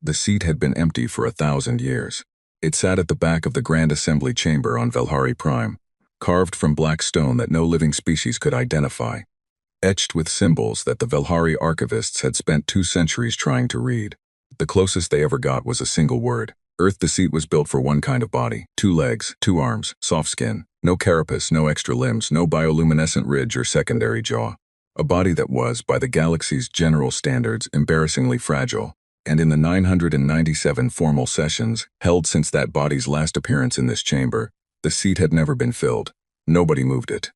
The seat had been empty for 1,000 years. It sat at the back of the Grand Assembly Chamber on Velhari Prime, carved from black stone that no living species could identify, etched with symbols that the Velhari archivists had spent 2 centuries trying to read. The closest they ever got was a single word. Earth. The seat was built for one kind of body: 2 legs, 2 arms, soft skin, no carapace, no extra limbs, no bioluminescent ridge or secondary jaw. A body that was, by the galaxy's general standards, embarrassingly fragile. And in the 997 formal sessions, held since that body's last appearance in this chamber, the seat had never been filled. Nobody moved it.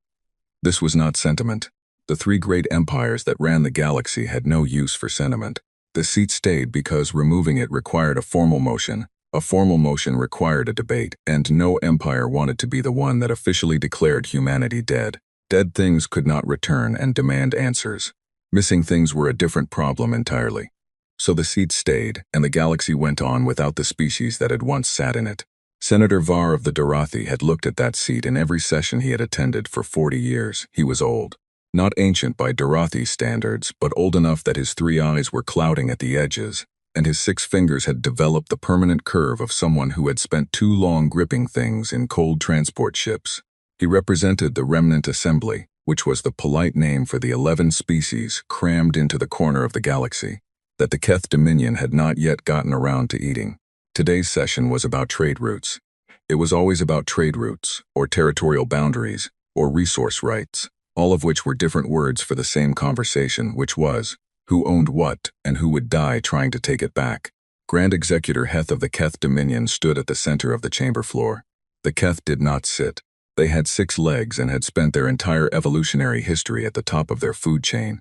This was not sentiment. The 3 great empires that ran the galaxy had no use for sentiment. The seat stayed because removing it required a formal motion. A formal motion required a debate, and no empire wanted to be the one that officially declared humanity dead. Dead things could not return and demand answers. Missing things were a different problem entirely. So the seat stayed, and the galaxy went on without the species that had once sat in it. Senator Var of the Dorathi had looked at that seat in every session he had attended for 40 years. He was old. Not ancient by Dorathi standards, but old enough that his 3 eyes were clouding at the edges, and his 6 fingers had developed the permanent curve of someone who had spent too long gripping things in cold transport ships. He represented the Remnant Assembly, which was the polite name for the 11 species crammed into the corner of the galaxy that the Keth Dominion had not yet gotten around to eating. Today's session was about trade routes. It was always about trade routes, or territorial boundaries, or resource rights, all of which were different words for the same conversation, which was, who owned what, and who would die trying to take it back. Grand Executor Heth of the Keth Dominion stood at the center of the chamber floor. The Keth did not sit. They had 6 legs and had spent their entire evolutionary history at the top of their food chain.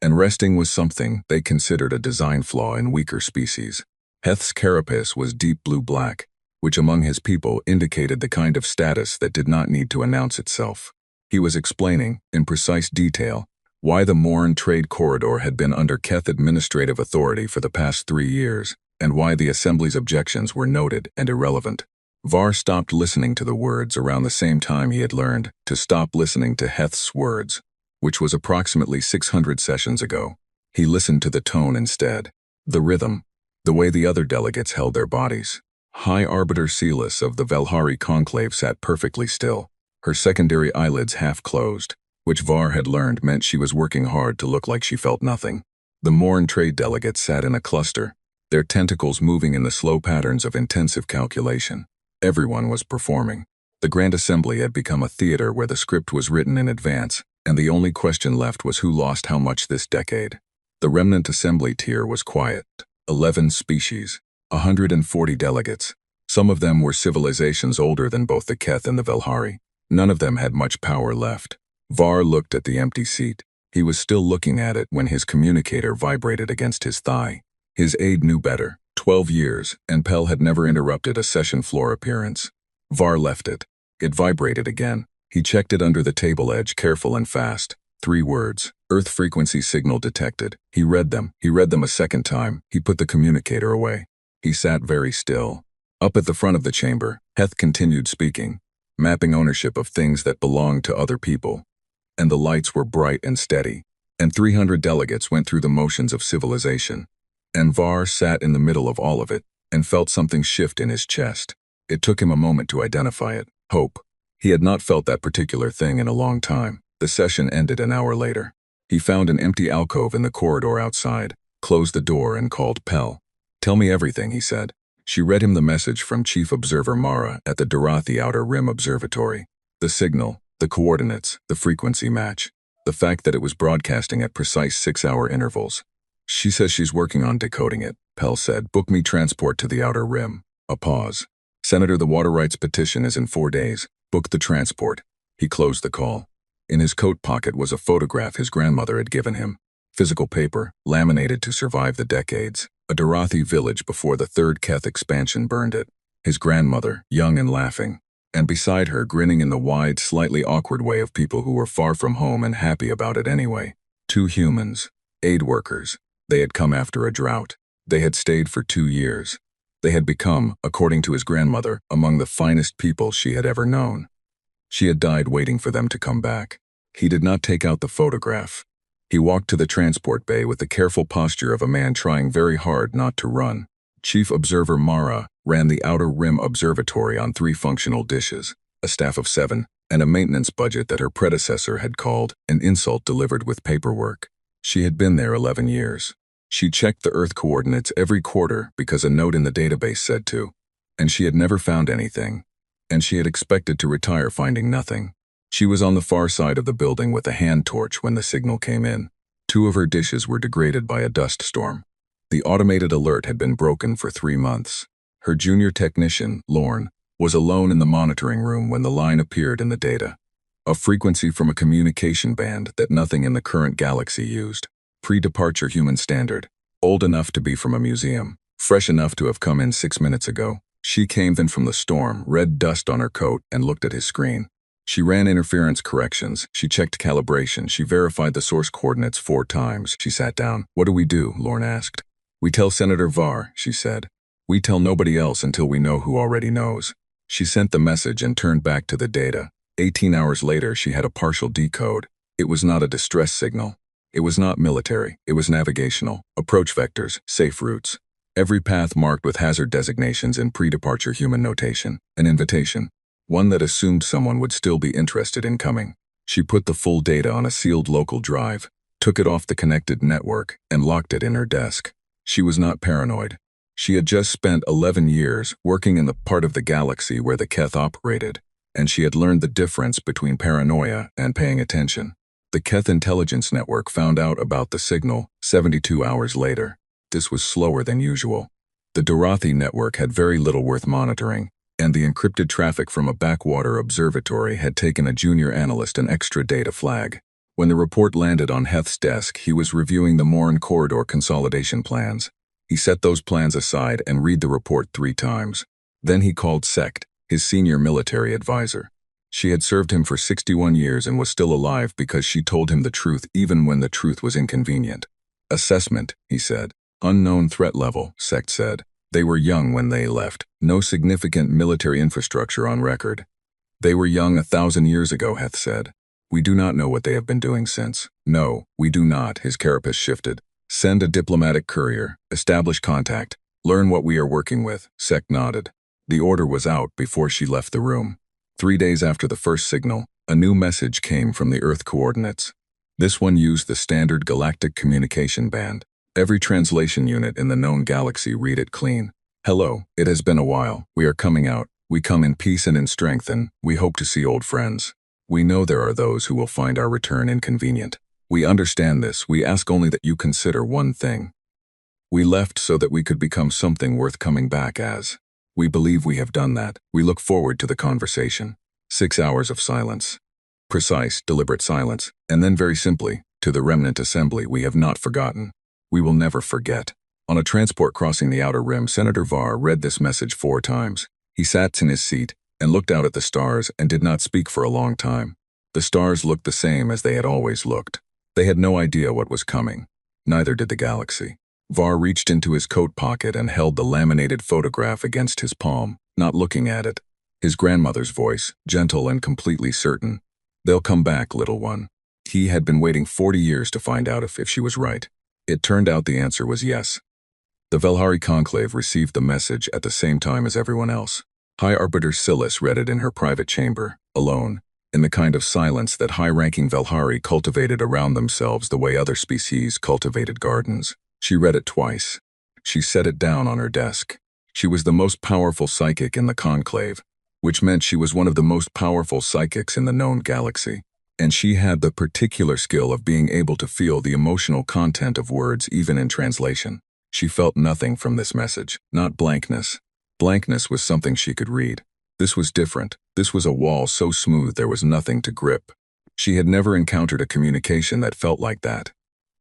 And resting was something they considered a design flaw in weaker species. Heth's carapace was deep blue-black, which among his people indicated the kind of status that did not need to announce itself. He was explaining, in precise detail, why the Morn Trade Corridor had been under Keth administrative authority for the past 3 years, and why the Assembly's objections were noted and irrelevant. Var stopped listening to the words around the same time he had learned to stop listening to Heth's words, which was approximately 600 sessions ago. He listened to the tone instead, the rhythm, the way the other delegates held their bodies. High Arbiter Celis of the Velhari Conclave sat perfectly still, her secondary eyelids half closed, which Var had learned meant she was working hard to look like she felt nothing. The Morn trade delegates sat in a cluster, their tentacles moving in the slow patterns of intensive calculation. Everyone was performing. The Grand Assembly had become a theater where the script was written in advance, and the only question left was who lost how much this decade. The Remnant Assembly tier was quiet. 11 species, 140 delegates. Some of them were civilizations older than both the Keth and the Velhari. None of them had much power left. Var looked at the empty seat. He was still looking at it when his communicator vibrated against his thigh. His aide knew better. 12 years, and Pell had never interrupted a session floor appearance. Var left it. It vibrated again. He checked it under the table edge, careful and fast. 3 words. Earth frequency signal detected. He read them. He read them a second time. He put the communicator away. He sat very still. Up at the front of the chamber, Heth continued speaking, mapping ownership of things that belonged to other people. And the lights were bright and steady. And 300 delegates went through the motions of civilization. And Var sat in the middle of all of it, and felt something shift in his chest. It took him a moment to identify it. Hope. He had not felt that particular thing in a long time. The session ended an hour later. He found an empty alcove in the corridor outside, closed the door and called Pell. "Tell me everything," he said. She read him the message from Chief Observer Mara at the Dorathi Outer Rim Observatory. The signal, the coordinates, the frequency match. The fact that it was broadcasting at precise 6-hour intervals. "She says she's working on decoding it," Pell said. "Book me transport to the Outer Rim." A pause. "Senator, the water rights petition is in 4 days. Book the transport." He closed the call. In his coat pocket was a photograph his grandmother had given him. Physical paper, laminated to survive the decades. A Dorathi village before the 3rd Keth expansion burned it. His grandmother, young and laughing. And beside her, grinning in the wide, slightly awkward way of people who were far from home and happy about it anyway. 2 humans. Aid workers. They had come after a drought. They had stayed for 2 years. They had become, according to his grandmother, among the finest people she had ever known. She had died waiting for them to come back. He did not take out the photograph. He walked to the transport bay with the careful posture of a man trying very hard not to run. Chief Observer Mara ran the Outer Rim Observatory on 3 functional dishes, a staff of 7, and a maintenance budget that her predecessor had called an insult delivered with paperwork. She had been there 11 years. She checked the Earth coordinates every quarter because a note in the database said to, and she had never found anything, and she had expected to retire finding nothing. She was on the far side of the building with a hand torch when the signal came in. 2 of her dishes were degraded by a dust storm. The automated alert had been broken for 3 months. Her junior technician, Lorne, was alone in the monitoring room when the line appeared in the data. A frequency from a communication band that nothing in the current galaxy used. Pre-departure human standard. Old enough to be from a museum. Fresh enough to have come in 6 minutes ago. She came in from the storm, red dust on her coat, and looked at his screen. She ran interference corrections, she checked calibration, she verified the source coordinates 4 times. She sat down. "What do we do?" Lorne asked. "We tell Senator Var," she said. "We tell nobody else until we know who already knows." She sent the message and turned back to the data. 18 hours later, she had a partial decode. It was not a distress signal. It was not military. It was navigational. Approach vectors, safe routes. Every path marked with hazard designations in pre-departure human notation. An invitation. One that assumed someone would still be interested in coming. She put the full data on a sealed local drive, took it off the connected network, and locked it in her desk. She was not paranoid. She had just spent 11 years working in the part of the galaxy where the Keth operated, and she had learned the difference between paranoia and paying attention. The Keth intelligence network found out about the signal 72 hours later. This was slower than usual. The Dorothi network had very little worth monitoring, and the encrypted traffic from a backwater observatory had taken a junior analyst an extra day to flag. When the report landed on Heth's desk, he was reviewing the Morn corridor consolidation plans. He set those plans aside and read the report 3 times. Then he called Sect, his senior military advisor. She had served him for 61 years and was still alive because she told him the truth even when the truth was inconvenient. "Assessment," he said. "Unknown threat level," Sect said. They were young when they left. No significant military infrastructure on record. "They were young 1,000 years ago," Heth said. "We do not know what they have been doing since." "No, we do not," his carapace shifted. "Send a diplomatic courier. Establish contact. Learn what we are working with." Sect nodded. The order was out before she left the room. 3 days after the first signal, a new message came from the Earth coordinates. This one used the standard galactic communication band. Every translation unit in the known galaxy read it clean. "Hello, it has been a while. We are coming out. We come in peace and in strength, and we hope to see old friends. We know there are those who will find our return inconvenient. We understand this. We ask only that you consider one thing. We left so that we could become something worth coming back as. We believe we have done that. We look forward to the conversation." 6 hours of silence. Precise, deliberate silence. And then very simply, "To the remnant assembly, we have not forgotten. We will never forget." On a transport crossing the Outer Rim, Senator Var read this message 4 times. He sat in his seat and looked out at the stars and did not speak for a long time. The stars looked the same as they had always looked. They had no idea what was coming. Neither did the galaxy. Var reached into his coat pocket and held the laminated photograph against his palm, not looking at it. His grandmother's voice, gentle and completely certain. "They'll come back, little one." He had been waiting 40 years to find out if she was right. It turned out the answer was yes. The Velhari conclave received the message at the same time as everyone else. High Arbiter Silas read it in her private chamber, alone, in the kind of silence that high-ranking Velhari cultivated around themselves the way other species cultivated gardens. She read it twice. She set it down on her desk. She was the most powerful psychic in the conclave, which meant she was one of the most powerful psychics in the known galaxy. And she had the particular skill of being able to feel the emotional content of words even in translation. She felt nothing from this message, not blankness. Blankness was something she could read. This was different. This was a wall so smooth there was nothing to grip. She had never encountered a communication that felt like that.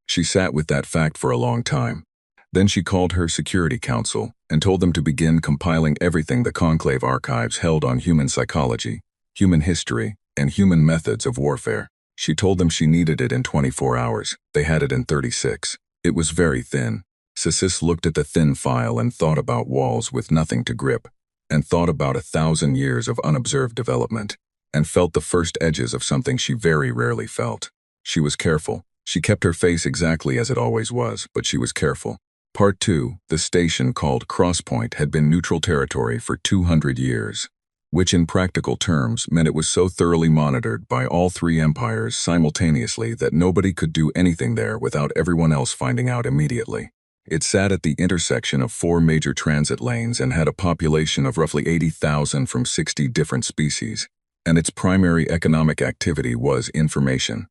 She sat with that fact for a long time. Then she called her Security Council and told them to begin compiling everything the Conclave archives held on human psychology, human history, and human methods of warfare. She told them she needed it in 24 hours. They had it in 36. It was very thin. Sisis looked at the thin file and thought about walls with nothing to grip, and thought about 1,000 years of unobserved development, and felt the first edges of something she very rarely felt. She was careful. She kept her face exactly as it always was, but she was careful. Part 2. The station called Crosspoint had been neutral territory for 200 years, which in practical terms meant it was so thoroughly monitored by all three empires simultaneously that nobody could do anything there without everyone else finding out immediately. It sat at the intersection of 4 major transit lanes and had a population of roughly 80,000 from 60 different species, and its primary economic activity was information.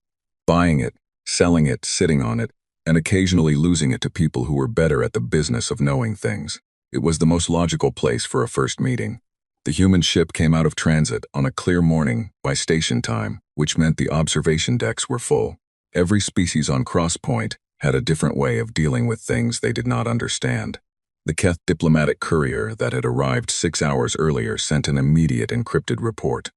Buying it, selling it, sitting on it, and occasionally losing it to people who were better at the business of knowing things. It was the most logical place for a first meeting. The human ship came out of transit on a clear morning by station time, which meant the observation decks were full. Every species on Crosspoint had a different way of dealing with things they did not understand. The Keth diplomatic courier that had arrived 6 hours earlier sent an immediate encrypted report.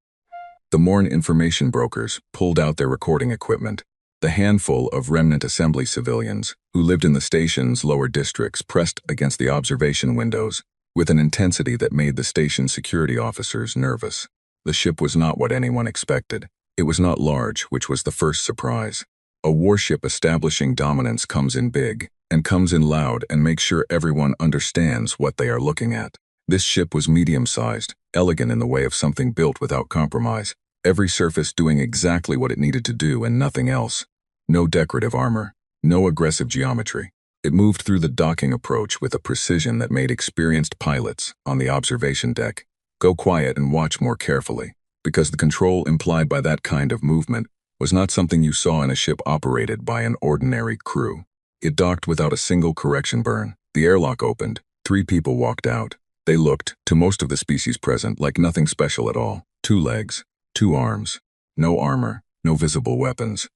The Morn information brokers pulled out their recording equipment. The handful of remnant assembly civilians who lived in the station's lower districts pressed against the observation windows with an intensity that made the station security officers nervous. The ship was not what anyone expected. It was not large, which was the first surprise. A warship establishing dominance comes in big, and comes in loud and makes sure everyone understands what they are looking at. This ship was medium-sized, elegant in the way of something built without compromise, every surface doing exactly what it needed to do and nothing else. No decorative armor, no aggressive geometry. It moved through the docking approach with a precision that made experienced pilots on the observation deck go quiet and watch more carefully, because the control implied by that kind of movement was not something you saw in a ship operated by an ordinary crew. It docked without a single correction burn. The airlock opened. 3 people walked out. They looked, to most of the species present, like nothing special at all. 2 legs, 2 arms, no armor, no visible weapons.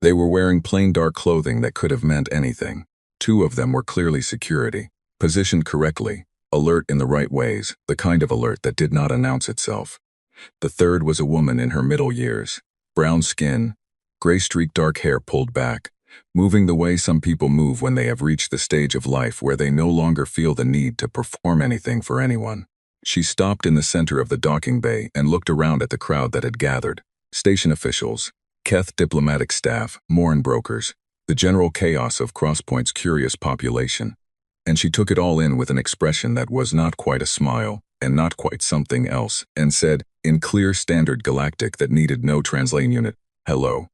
They were wearing plain dark clothing that could have meant anything. 2 of them were clearly security, positioned correctly, alert in the right ways, the kind of alert that did not announce itself. The third was a woman in her middle years, brown skin, gray-streaked dark hair pulled back, moving the way some people move when they have reached the stage of life where they no longer feel the need to perform anything for anyone. She stopped in the center of the docking bay and looked around at the crowd that had gathered. Station officials, Keth diplomatic staff, Morn brokers, the general chaos of Crosspoint's curious population. And she took it all in with an expression that was not quite a smile, and not quite something else, and said, in clear standard galactic that needed no translation unit, "Hello."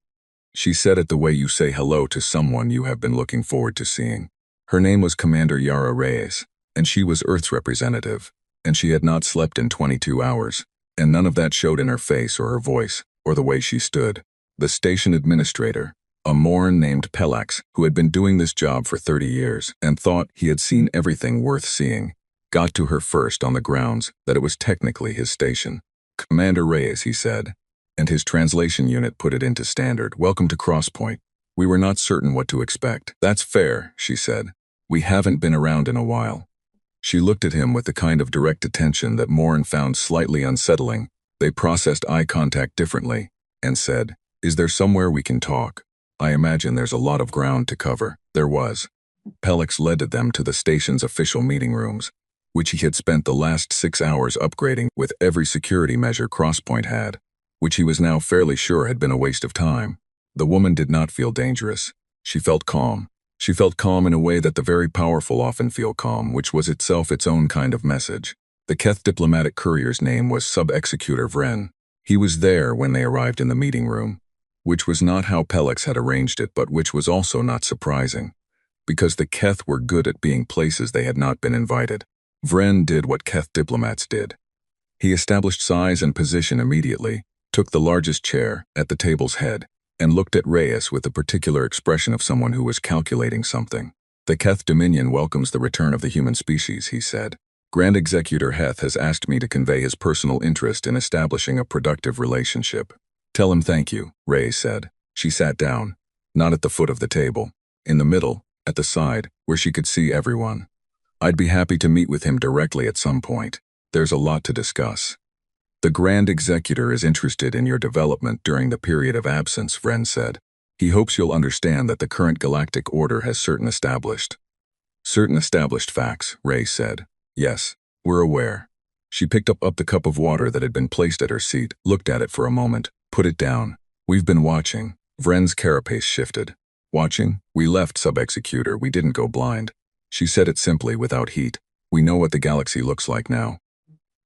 She said it the way you say hello to someone you have been looking forward to seeing. Her name was Commander Yara Reyes, and she was Earth's representative, and she had not slept in 22 hours, and none of that showed in her face or her voice, or the way she stood. The station administrator, a Morn named Pelax, who had been doing this job for 30 years and thought he had seen everything worth seeing, got to her first on the grounds that it was technically his station. "Commander Reyes," he said, and his translation unit put it into standard. "Welcome to Crosspoint. We were not certain what to expect." "That's fair," she said. "We haven't been around in a while." She looked at him with the kind of direct attention that Morn found slightly unsettling. They processed eye contact differently, and said, "Is there somewhere we can talk? I imagine there's a lot of ground to cover." There was. Pellix led them to the station's official meeting rooms, which he had spent the last 6 hours upgrading with every security measure Crosspoint had, which he was now fairly sure had been a waste of time. The woman did not feel dangerous. She felt calm. She felt calm in a way that the very powerful often feel calm, which was itself its own kind of message. The Keth diplomatic courier's name was Sub-Executor Vren. He was there when they arrived in the meeting room, which was not how Pellix had arranged it, but which was also not surprising, because the Keth were good at being places they had not been invited. Vren did what Keth diplomats did. He established size and position immediately, took the largest chair at the table's head, and looked at Reyes with the particular expression of someone who was calculating something. "The Keth Dominion welcomes the return of the human species," he said. "Grand Executor Heth has asked me to convey his personal interest in establishing a productive relationship." "Tell him thank you," Reyes said. She sat down, not at the foot of the table, in the middle, at the side, where she could see everyone. "I'd be happy to meet with him directly at some point. There's a lot to discuss." "The Grand Executor is interested in your development during the period of absence," Vren said. "He hopes you'll understand that the current galactic order has certain established facts," Reyes said. "Yes, we're aware." She picked up the cup of water that had been placed at her seat, looked at it for a moment, put it down. "We've been watching." Vren's carapace shifted. "Watching? We left, Sub-Executor. We didn't go blind." She said it simply, without heat. We know what the galaxy looks like now.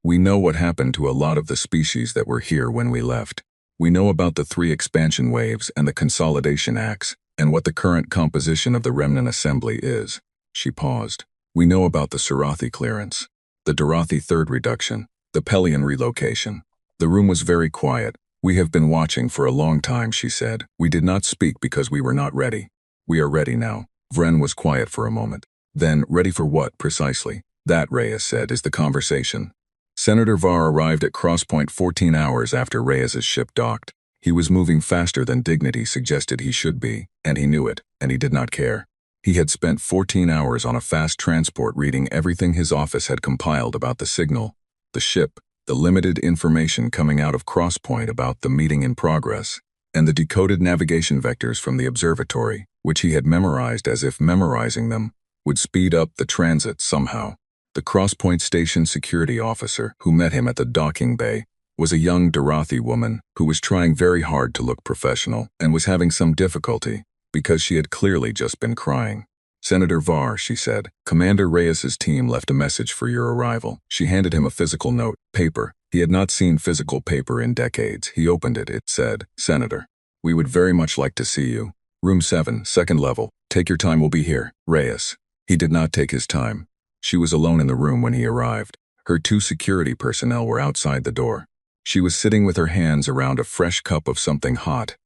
We know what happened to a lot of the species that were here when we left. We know about the 3 expansion waves and the consolidation acts, and what the current composition of the remnant assembly is. She paused. We know about the Sarathi clearance, the Darathi third reduction, the Pelion relocation. The room was very quiet. We have been watching for a long time, she said. We did not speak because we were not ready. We are ready now. Vren was quiet for a moment. Then, ready for what, precisely? That, Reyes said, is the conversation. Senator Var arrived at Crosspoint 14 hours after Reyes's ship docked. He was moving faster than dignity suggested he should be, and he knew it, and he did not care. He had spent 14 hours on a fast transport reading everything his office had compiled about the signal, the ship, the limited information coming out of Crosspoint about the meeting in progress, and the decoded navigation vectors from the observatory, which he had memorized as if memorizing them would speed up the transit somehow. The Crosspoint Station security officer who met him at the docking bay was a young Darathi woman who was trying very hard to look professional and was having some difficulty because she had clearly just been crying. Senator Var, she said, Commander Reyes's team left a message for your arrival. She handed him a physical note, paper. He had not seen physical paper in decades. He opened it. It said, Senator, we would very much like to see you. Room 7, second level. Take your time, we'll be here. Reyes. He did not take his time. She was alone in the room when he arrived. Her 2 security personnel were outside the door. She was sitting with her hands around a fresh cup of something hot.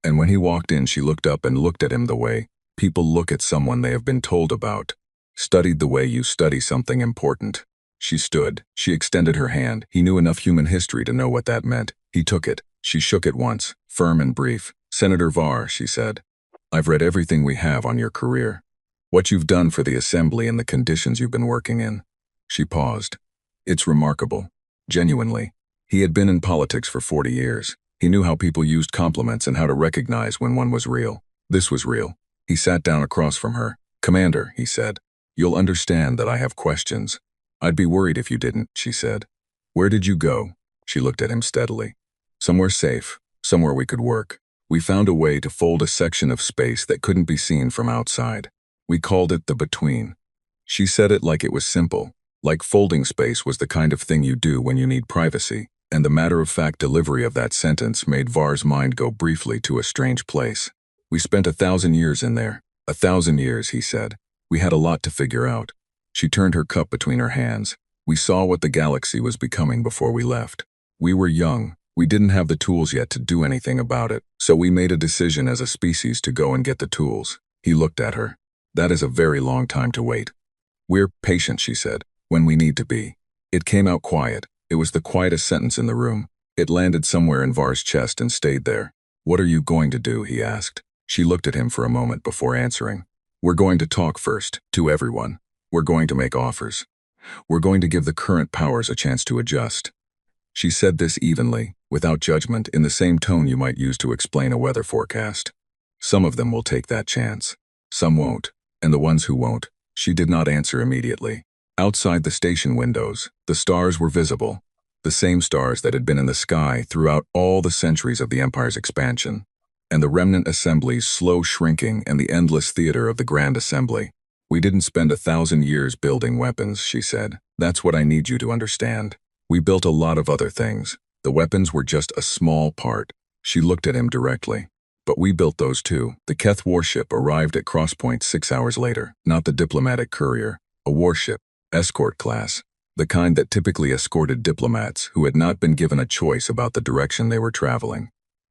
And when he walked in, she looked up and looked at him the way people look at someone they have been told about. Studied the way you study something important. She stood. She extended her hand. He knew enough human history to know what that meant. He took it. She shook it once, firm and brief. Senator Var, she said, I've read everything we have on your career. What you've done for the assembly and the conditions you've been working in. She paused. It's remarkable. Genuinely. He had been in politics for 40 years. He knew how people used compliments and how to recognize when one was real. This was real. He sat down across from her. Commander, he said, you'll understand that I have questions. I'd be worried if you didn't, she said. Where did you go? She looked at him steadily. Somewhere safe. Somewhere we could work. We found a way to fold a section of space that couldn't be seen from outside. We called it the between. She said it like it was simple, like folding space was the kind of thing you do when you need privacy, and the matter-of-fact delivery of that sentence made Var's mind go briefly to a strange place. We spent 1,000 years in there. 1,000 years, he said. We had a lot to figure out. She turned her cup between her hands. We saw what the galaxy was becoming before we left. We were young. We didn't have the tools yet to do anything about it, so we made a decision as a species to go and get the tools. He looked at her. That is a very long time to wait. We're patient, she said, when we need to be. It came out quiet. It was the quietest sentence in the room. It landed somewhere in Var's chest and stayed there. What are you going to do? He asked. She looked at him for a moment before answering. We're going to talk first, to everyone. We're going to make offers. We're going to give the current powers a chance to adjust. She said this evenly, without judgment, in the same tone you might use to explain a weather forecast. Some of them will take that chance. Some won't. And the ones who won't. She did not answer immediately. Outside the station windows, the stars were visible. The same stars that had been in the sky throughout all the centuries of the Empire's expansion. And the remnant assemblies slow shrinking and the endless theater of the Grand Assembly. We didn't spend 1,000 years building weapons, she said. That's what I need you to understand. We built a lot of other things. The weapons were just a small part. She looked at him directly. But we built those too. The Keth warship arrived at Crosspoint 6 hours later, not the diplomatic courier. A warship, escort class, the kind that typically escorted diplomats who had not been given a choice about the direction they were traveling.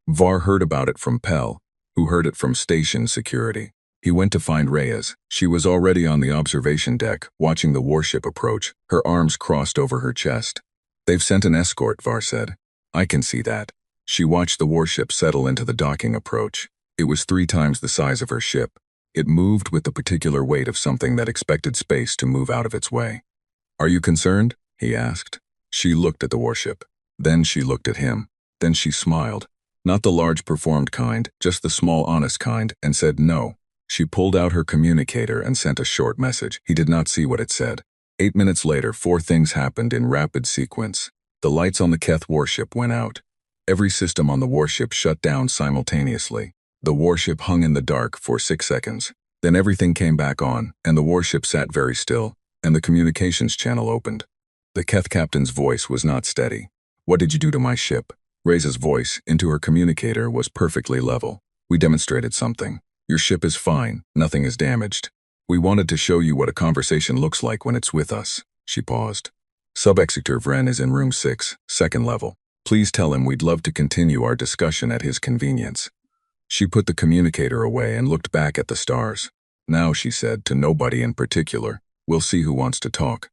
Var heard about it from Pell, who heard it from station security. He went to find Reyes. She was already on the observation deck, watching the warship approach, her arms crossed over her chest. They've sent an escort, Var said. I can see that. She watched the warship settle into the docking approach. It was 3 times the size of her ship. It moved with the particular weight of something that expected space to move out of its way. Are you concerned? He asked. She looked at the warship. Then she looked at him. Then she smiled. Not the large performed kind, just the small honest kind, and said no. She pulled out her communicator and sent a short message. He did not see what it said. 8 minutes later, 4 things happened in rapid sequence. The lights on the Keth warship went out. Every system on the warship shut down simultaneously. The warship hung in the dark for 6 seconds. Then everything came back on, and the warship sat very still, and the communications channel opened. The Keth captain's voice was not steady. "What did you do to my ship?" Raisa's voice, into her communicator, was perfectly level. "We demonstrated something. Your ship is fine, nothing is damaged. We wanted to show you what a conversation looks like when it's with us." She paused. "Sub-Executor Vren is in room 6, second level. Please tell him we'd love to continue our discussion at his convenience." She put the communicator away and looked back at the stars. "Now," she said, to nobody in particular, "we'll see who wants to talk."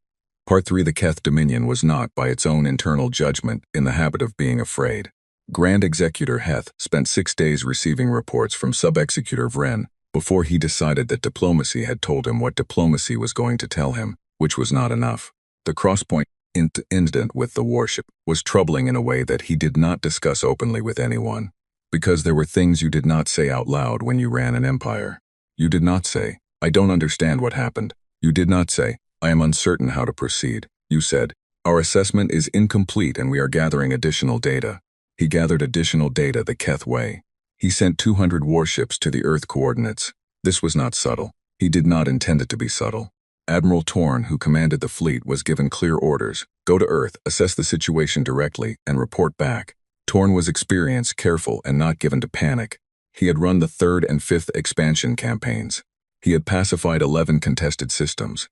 Part 3. The Keth Dominion was not, by its own internal judgment, in the habit of being afraid. Grand Executor Heth spent 6 days receiving reports from Sub-Executor Vren before he decided that diplomacy had told him what diplomacy was going to tell him, which was not enough. The Crosspoint incident with the warship was troubling in a way that he did not discuss openly with anyone, because there were things you did not say out loud when you ran an empire. You did not say, "I don't understand what happened." You did not say, "I am uncertain how to proceed." You said, "Our assessment is incomplete and we are gathering additional data." He gathered additional data the Keth way. He sent 200 warships to the Earth coordinates. This was not subtle. He did not intend it to be subtle. Admiral Torn, who commanded the fleet, was given clear orders: go to Earth, assess the situation directly, and report back. Torn was experienced, careful, and not given to panic. He had run the 3rd and 5th expansion campaigns. He had pacified 11 contested systems.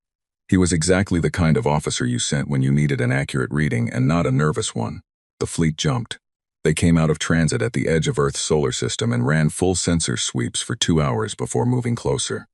He was exactly the kind of officer you sent when you needed an accurate reading and not a nervous one. The fleet jumped. They came out of transit at the edge of Earth's solar system and ran full sensor sweeps for 2 hours before moving closer.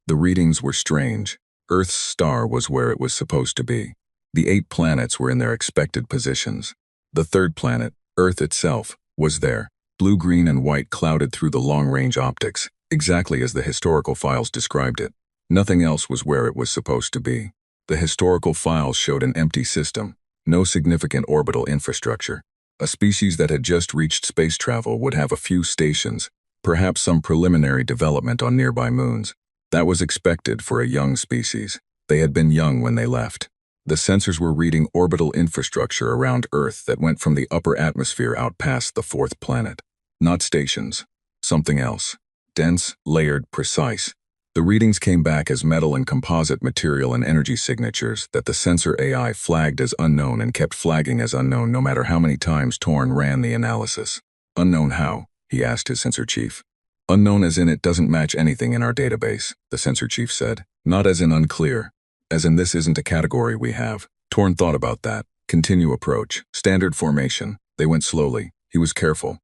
The readings were strange. Earth's star was where it was supposed to be. The 8 planets were in their expected positions. The 3rd planet, Earth itself, was there, blue, green, and white clouded through the long-range optics, exactly as the historical files described it. Nothing else was where it was supposed to be. The historical files showed an empty system, no significant orbital infrastructure. A species that had just reached space travel would have a few stations, perhaps some preliminary development on nearby moons. That was expected for a young species. They had been young when they left. The sensors were reading orbital infrastructure around Earth that went from the upper atmosphere out past the 4th planet. Not stations. Something else. Dense, layered, precise. The readings came back as metal and composite material and energy signatures that the sensor AI flagged as unknown and kept flagging as unknown no matter how many times Torn ran the analysis. "Unknown how?" he asked his sensor chief. "Unknown as in it doesn't match anything in our database," the sensor chief said. "Not as in unclear. As in this isn't a category we have." Torn thought about that. Continue approach. Standard formation. They went slowly. He was careful.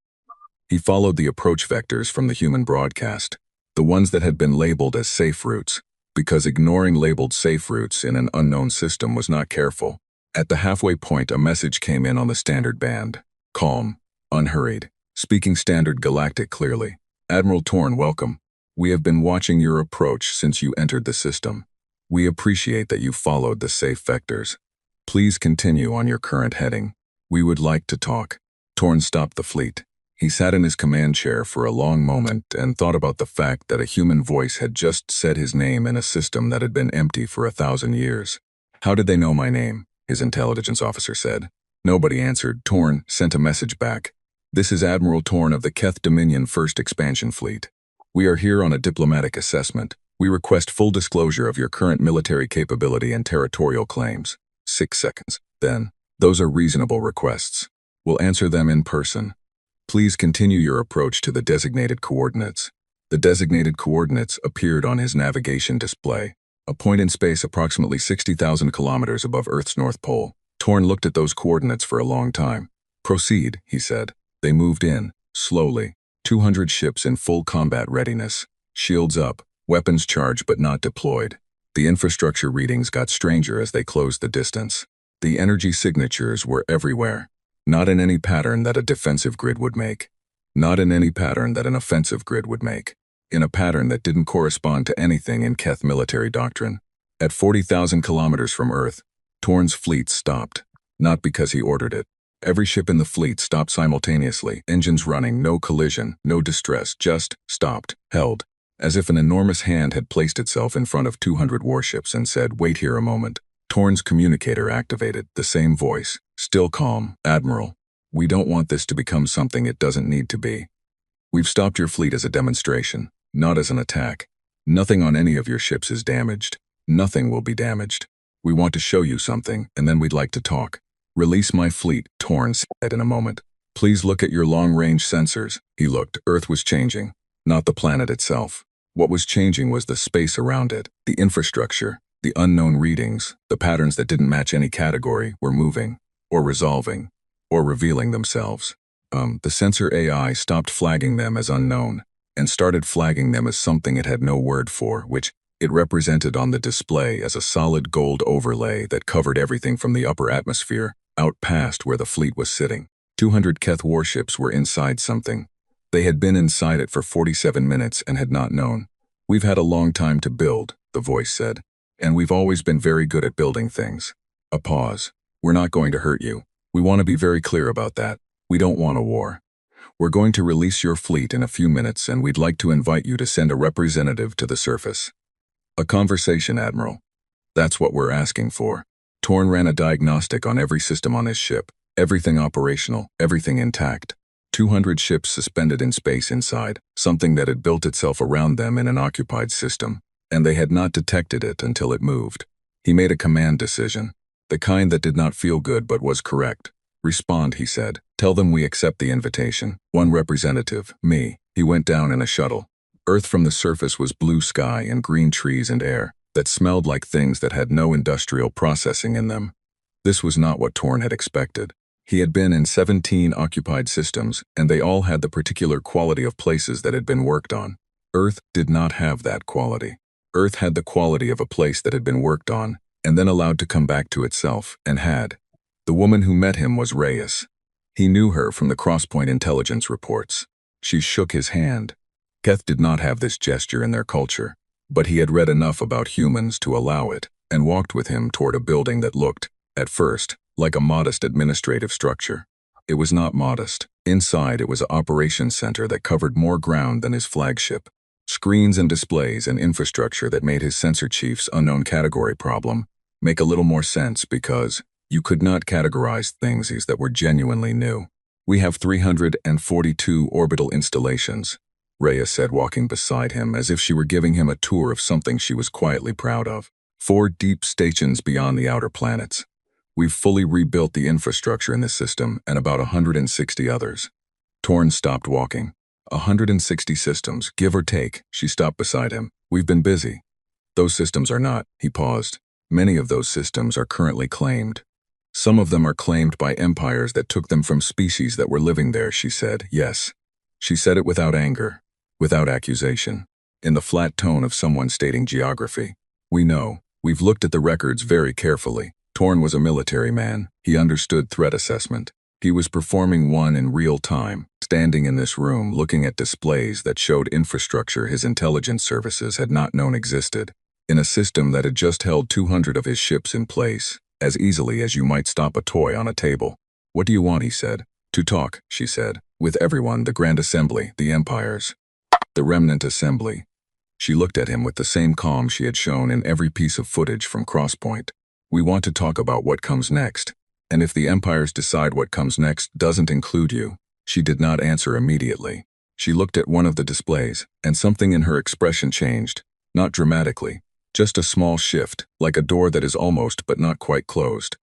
He followed the approach vectors from the human broadcast, the ones that had been labeled as safe routes, because ignoring labeled safe routes in an unknown system was not careful. At the halfway point, a message came in on the standard band. Calm, unhurried, speaking standard galactic clearly. "Admiral Torn, welcome. We have been watching your approach since you entered the system. We appreciate that you followed the safe vectors. Please continue on your current heading. We would like to talk." Torn stopped the fleet. He sat in his command chair for a long moment and thought about the fact that a human voice had just said his name in a system that had been empty for 1,000 years. "How did they know my name?" his intelligence officer said. Nobody answered. Torn sent a message back. "This is Admiral Torn of the Keth Dominion 1st Expansion Fleet. We are here on a diplomatic assessment. We request full disclosure of your current military capability and territorial claims." 6 seconds. Then, "Those are reasonable requests. We'll answer them in person. Please continue your approach to the designated coordinates." The designated coordinates appeared on his navigation display, a point in space approximately 60,000 kilometers above Earth's North Pole. Torn looked at those coordinates for a long time. "Proceed," he said. They moved in, slowly. 200 ships in full combat readiness. Shields up, weapons charged but not deployed. The infrastructure readings got stranger as they closed the distance. The energy signatures were everywhere. Not in any pattern that a defensive grid would make. Not in any pattern that an offensive grid would make. In a pattern that didn't correspond to anything in Keth military doctrine. At 40,000 kilometers from Earth, Torn's fleet stopped. Not because he ordered it. Every ship in the fleet stopped simultaneously, engines running, no collision, no distress, just stopped, held. As if an enormous hand had placed itself in front of 200 warships and said, "Wait here a moment." Torn's communicator activated, the same voice, still calm. "Admiral, we don't want this to become something it doesn't need to be. We've stopped your fleet as a demonstration, not as an attack. Nothing on any of your ships is damaged. Nothing will be damaged. We want to show you something, and then we'd like to talk. Release my fleet, Torn said in a moment. Please look at your long-range sensors. He looked. Earth was changing, not the planet itself. What was changing was the space around it, the infrastructure, the unknown readings, the patterns that didn't match any category were moving, or resolving, or revealing themselves. The sensor AI stopped flagging them as unknown, and started flagging them as something it had no word for, which it represented on the display as a solid gold overlay that covered everything from the upper atmosphere out past where the fleet was sitting. 200 Keth warships were inside something. They had been inside it for 47 minutes and had not known. We've had a long time to build, the voice said, and we've always been very good at building things. A pause. We're not going to hurt you. We want to be very clear about that. We don't want a war. We're going to release your fleet in a few minutes, and we'd like to invite you to send a representative to the surface. A conversation, Admiral. That's what we're asking for. Torn ran a diagnostic on every system on his ship. Everything operational, everything intact. 200 ships suspended in space inside, something that had built itself around them in an occupied system, and they had not detected it until it moved. He made a command decision, the kind that did not feel good but was correct. Respond, he said. Tell them we accept the invitation. One representative, me. He went down in a shuttle. Earth from the surface was blue sky and green trees and air that smelled like things that had no industrial processing in them. This was not what Torn had expected. He had been in 17 occupied systems, and they all had the particular quality of places that had been worked on. Earth did not have that quality. Earth had the quality of a place that had been worked on, and then allowed to come back to itself, and had. The woman who met him was Reyes. He knew her from the Crosspoint intelligence reports. She shook his hand. Keth did not have this gesture in their culture, but he had read enough about humans to allow it, and walked with him toward a building that looked, at first, like a modest administrative structure. It was not modest. Inside, it was an operations center that covered more ground than his flagship. Screens and displays and infrastructure that made his sensor chief's unknown category problem make a little more sense because you could not categorize things that were genuinely new. We have 342 orbital installations, Reyes said, walking beside him as if she were giving him a tour of something she was quietly proud of. 4 deep stations beyond the outer planets. We've fully rebuilt the infrastructure in this system and about 160 others. Torn stopped walking. 160 systems, give or take. She stopped beside him. We've been busy. Those systems are not, he paused. Many of those systems are currently claimed. Some of them are claimed by empires that took them from species that were living there, she said. Yes. She said it without anger, without accusation, in the flat tone of someone stating geography. We know. We've looked at the records very carefully. Torn was a military man. He understood threat assessment. He was performing one in real time, standing in this room looking at displays that showed infrastructure his intelligence services had not known existed, in a system that had just held 200 of his ships in place, as easily as you might stop a toy on a table. What do you want, he said. To talk, she said, with everyone, the Grand Assembly, the empires, the Remnant Assembly. She looked at him with the same calm she had shown in every piece of footage from Crosspoint. We want to talk about what comes next, and if the empires decide what comes next doesn't include you. She did not answer immediately. She looked at one of the displays, and something in her expression changed, not dramatically, just a small shift, like a door that is almost but not quite closed.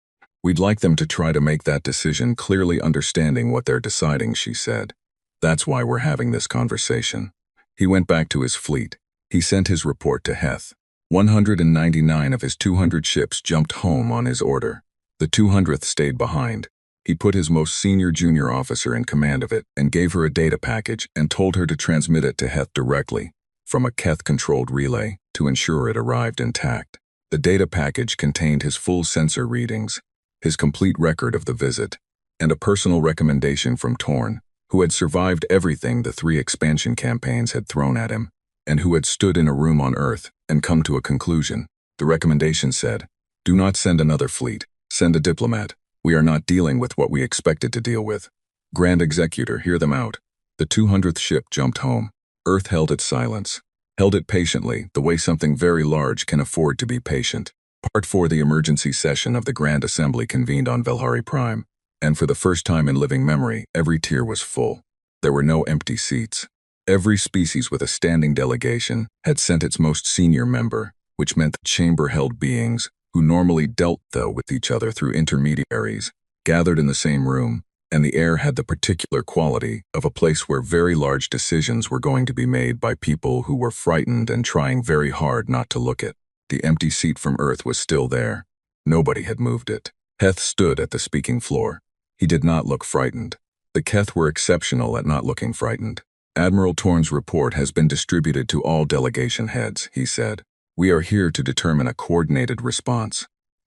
We'd like them to try to make that decision clearly understanding what they're deciding, she said. That's why we're having this conversation. He went back to his fleet. He sent his report to Heth. 199 of his 200 ships jumped home on his order. The 200th stayed behind. He put his most senior junior officer in command of it and gave her a data package and told her to transmit it to Heth directly, from a Keth-controlled relay, to ensure it arrived intact. The data package contained his full sensor readings, his complete record of the visit, and a personal recommendation from Torn, who had survived everything the 3 expansion campaigns had thrown at him, and who had stood in a room on Earth and come to a conclusion. The recommendation said, do not send another fleet. Send a diplomat. We are not dealing with what we expected to deal with. Grand Executor, hear them out. The 200th ship jumped home. Earth held its silence. Held it patiently, the way something very large can afford to be patient. Part 4. The emergency session of the Grand Assembly convened on Velhari Prime, and for the first time in living memory, every tier was full. There were no empty seats. Every species with a standing delegation had sent its most senior member, which meant the chamber held beings, who normally dealt though with each other through intermediaries, gathered in the same room, and the air had the particular quality of a place where very large decisions were going to be made by people who were frightened and trying very hard not to look it. The empty seat from Earth was still there. Nobody had moved it. Heth stood at the speaking floor. He did not look frightened. The Keth were exceptional at not looking frightened. Admiral Torn's report has been distributed to all delegation heads, he said. We are here to determine a coordinated response.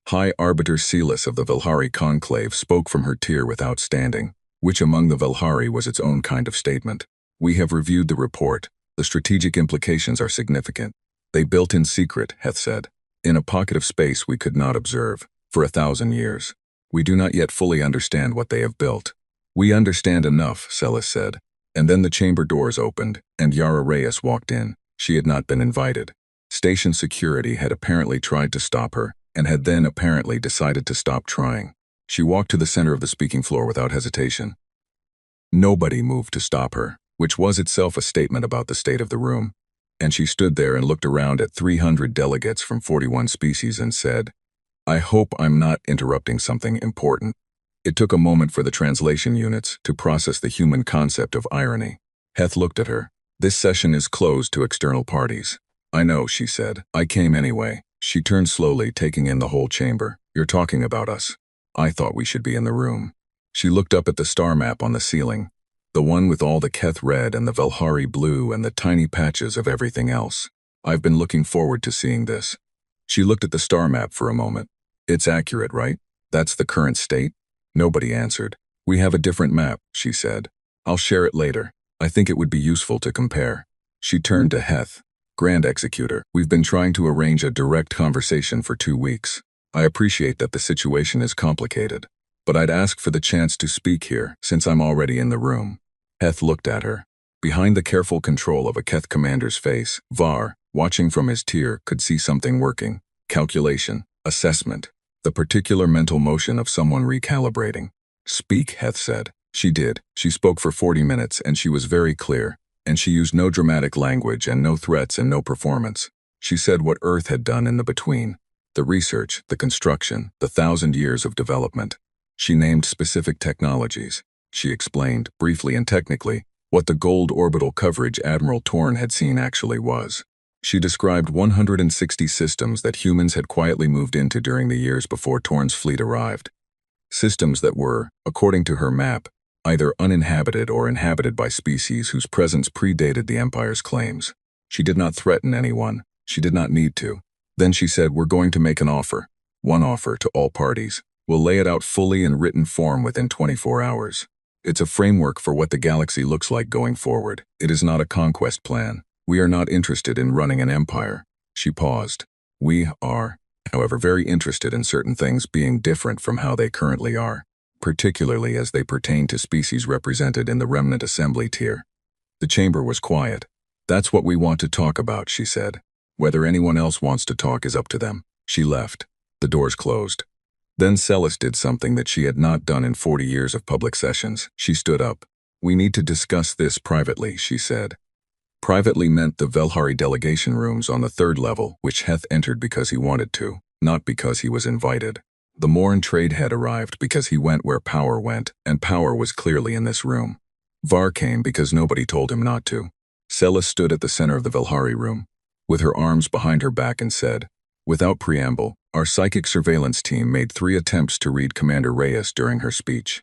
High Arbiter Celis of the Velhari Conclave spoke from her tier with outstanding, which among the Velhari was its own kind of statement. We have reviewed the report. The strategic implications are significant. They built in secret, Heth said, in a pocket of space we could not observe, for 1,000 years. We do not yet fully understand what they have built. We understand enough, Celis said. And then the chamber doors opened, and Yara Reyes walked in. She had not been invited. Station security had apparently tried to stop her, and had then apparently decided to stop trying. She walked to the center of the speaking floor without hesitation. Nobody moved to stop her, which was itself a statement about the state of the room. And she stood there and looked around at 300 delegates from 41 species and said, I hope I'm not interrupting something important. It took a moment for the translation units to process the human concept of irony. Heth looked at her. This session is closed to external parties. I know, she said. I came anyway. She turned slowly, taking in the whole chamber. You're talking about us. I thought we should be in the room. She looked up at the star map on the ceiling, the one with all the Keth red and the Velhari blue and the tiny patches of everything else. I've been looking forward to seeing this. She looked at the star map for a moment. It's accurate, right? That's the current state? Nobody answered. We have a different map, she said. I'll share it later. I think it would be useful to compare. She turned to Heth. Grand Executor, we've been trying to arrange a direct conversation for 2 weeks. I appreciate that the situation is complicated, but I'd ask for the chance to speak here, since I'm already in the room. Heth looked at her. Behind the careful control of a Keth commander's face, Var, watching from his tier, could see something working. Calculation, assessment, the particular mental motion of someone recalibrating. Speak, Heth said. She did. She spoke for 40 minutes, and she was very clear. And she used no dramatic language and no threats and no performance. She said what Earth had done in the between. The research, the construction, the 1,000 years of development. She named specific technologies. She explained, briefly and technically, what the gold orbital coverage Admiral Torn had seen actually was. She described 160 systems that humans had quietly moved into during the years before Torn's fleet arrived. Systems that were, according to her map, either uninhabited or inhabited by species whose presence predated the Empire's claims. She did not threaten anyone. She did not need to. Then she said, we're going to make an offer. One offer to all parties. We'll lay it out fully in written form within 24 hours. It's a framework for what the galaxy looks like going forward. It is not a conquest plan. We are not interested in running an empire. She paused. We are, however, very interested in certain things being different from how they currently are, particularly as they pertain to species represented in the remnant assembly tier. The chamber was quiet. That's what we want to talk about, she said. Whether anyone else wants to talk is up to them. She left. The doors closed. Then Celis did something that she had not done in 40 years of public sessions. She stood up. We need to discuss this privately, she said. Privately meant the Velhari delegation rooms on the 3rd level, which Heth entered because he wanted to, not because he was invited. The Morin trade head arrived because he went where power went, and power was clearly in this room. Var came because nobody told him not to. Celis stood at the center of the Velhari room, with her arms behind her back and said, without preamble, our psychic surveillance team made 3 attempts to read Commander Reyes during her speech.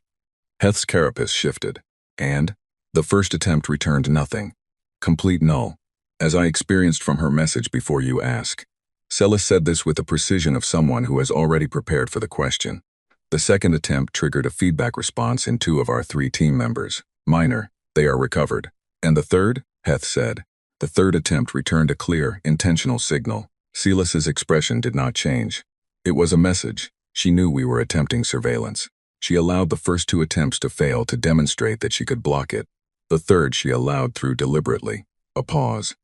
Heth's carapace shifted, and the first attempt returned nothing. Complete null, as I experienced from her message before you ask. Celis said this with the precision of someone who has already prepared for the question. The second attempt triggered a feedback response in 2 of our 3 team members. Minor, they are recovered. And the third? Heth said. The third attempt returned a clear, intentional signal. Celis's expression did not change. It was a message. She knew we were attempting surveillance. She allowed the first 2 attempts to fail to demonstrate that she could block it. The third she allowed through deliberately. A pause.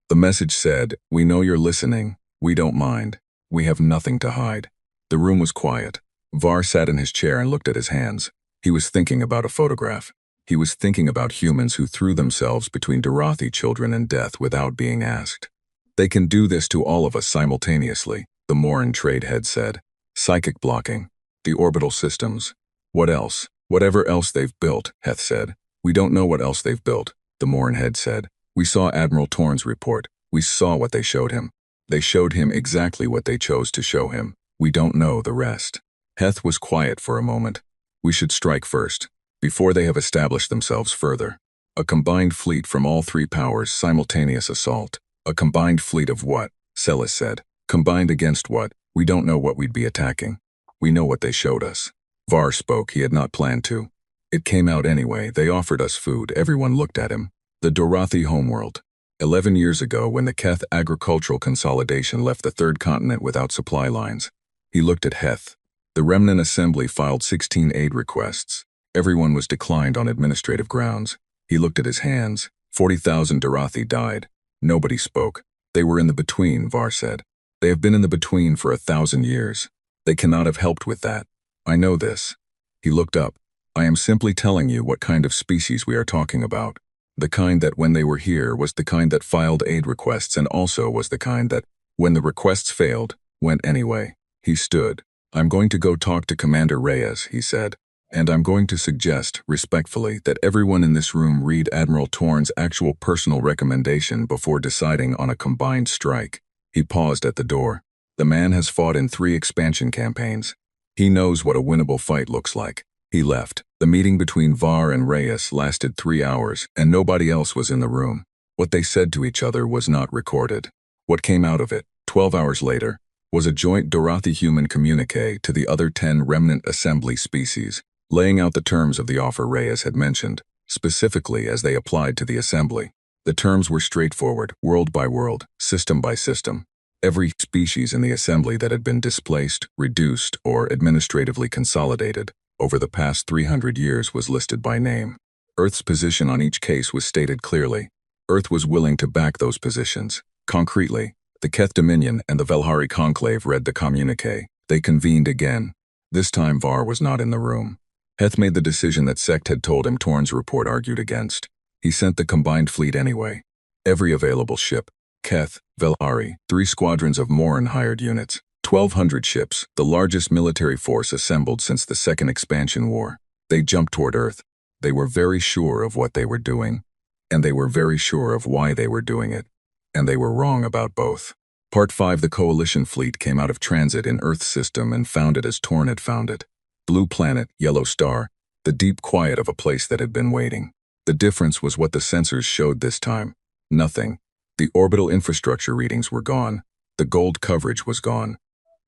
The message said, we know you're listening. We don't mind. We have nothing to hide. The room was quiet. Var sat in his chair and looked at his hands. He was thinking about a photograph. He was thinking about humans who threw themselves between Dorothi children and death without being asked. They can do this to all of us simultaneously, the Morin trade head said. Psychic blocking. The orbital systems. What else? Whatever else they've built, Heth said. We don't know what else they've built, the Morin head said. We saw Admiral Torn's report. We saw what they showed him. They showed him exactly what they chose to show him. We don't know the rest. Heth was quiet for a moment. We should strike first, before they have established themselves further. A combined fleet from all three powers, simultaneous assault. A combined fleet of what? Celis said. Combined against what? We don't know what we'd be attacking. We know what they showed us. Var spoke. He had not planned to. It came out anyway. They offered us food. Everyone looked at him. The Dorothi homeworld. 11 years ago, when the Keth agricultural consolidation left the third continent without supply lines. He looked at Heth. The Remnant Assembly filed 16 aid requests. Everyone was declined on administrative grounds. He looked at his hands. 40,000 Dorothi died. Nobody spoke. They were in the between, Var said. They have been in the between for 1,000 years. They cannot have helped with that. I know this. He looked up. I am simply telling you what kind of species we are talking about. The kind that when they were here was the kind that filed aid requests and also was the kind that, when the requests failed, went anyway. He stood. I'm going to go talk to Commander Reyes, he said. And I'm going to suggest, respectfully, that everyone in this room read Admiral Torn's actual personal recommendation before deciding on a combined strike. He paused at the door. The man has fought in 3 expansion campaigns. He knows what a winnable fight looks like. He left. The meeting between Var and Reyes lasted 3 hours, and nobody else was in the room. What they said to each other was not recorded. What came out of it, 12 hours later, was a joint Dorothi human communique to the other 10 Remnant Assembly species, laying out the terms of the offer Reyes had mentioned, specifically as they applied to the Assembly. The terms were straightforward, world by world, system by system. Every species in the Assembly that had been displaced, reduced, or administratively consolidated over the past 300 years was listed by name. Earth's position on each case was stated clearly. Earth was willing to back those positions. Concretely, the Keth Dominion and the Velhari Conclave read the communique. They convened again. This time Var was not in the room. Heth made the decision that Sect had told him Torn's report argued against. He sent the combined fleet anyway. Every available ship. Keth, Velhari, 3 squadrons of Morin hired units. 1,200 ships, the largest military force assembled since the Second Expansion War. They jumped toward Earth. They were very sure of what they were doing, and they were very sure of why they were doing it, and they were wrong about both. Part 5 The Coalition fleet came out of transit in Earth's system and found it as Torn had found it. Blue planet, yellow star, the deep quiet of a place that had been waiting. The difference was what the sensors showed this time. Nothing. The orbital infrastructure readings were gone. The gold coverage was gone.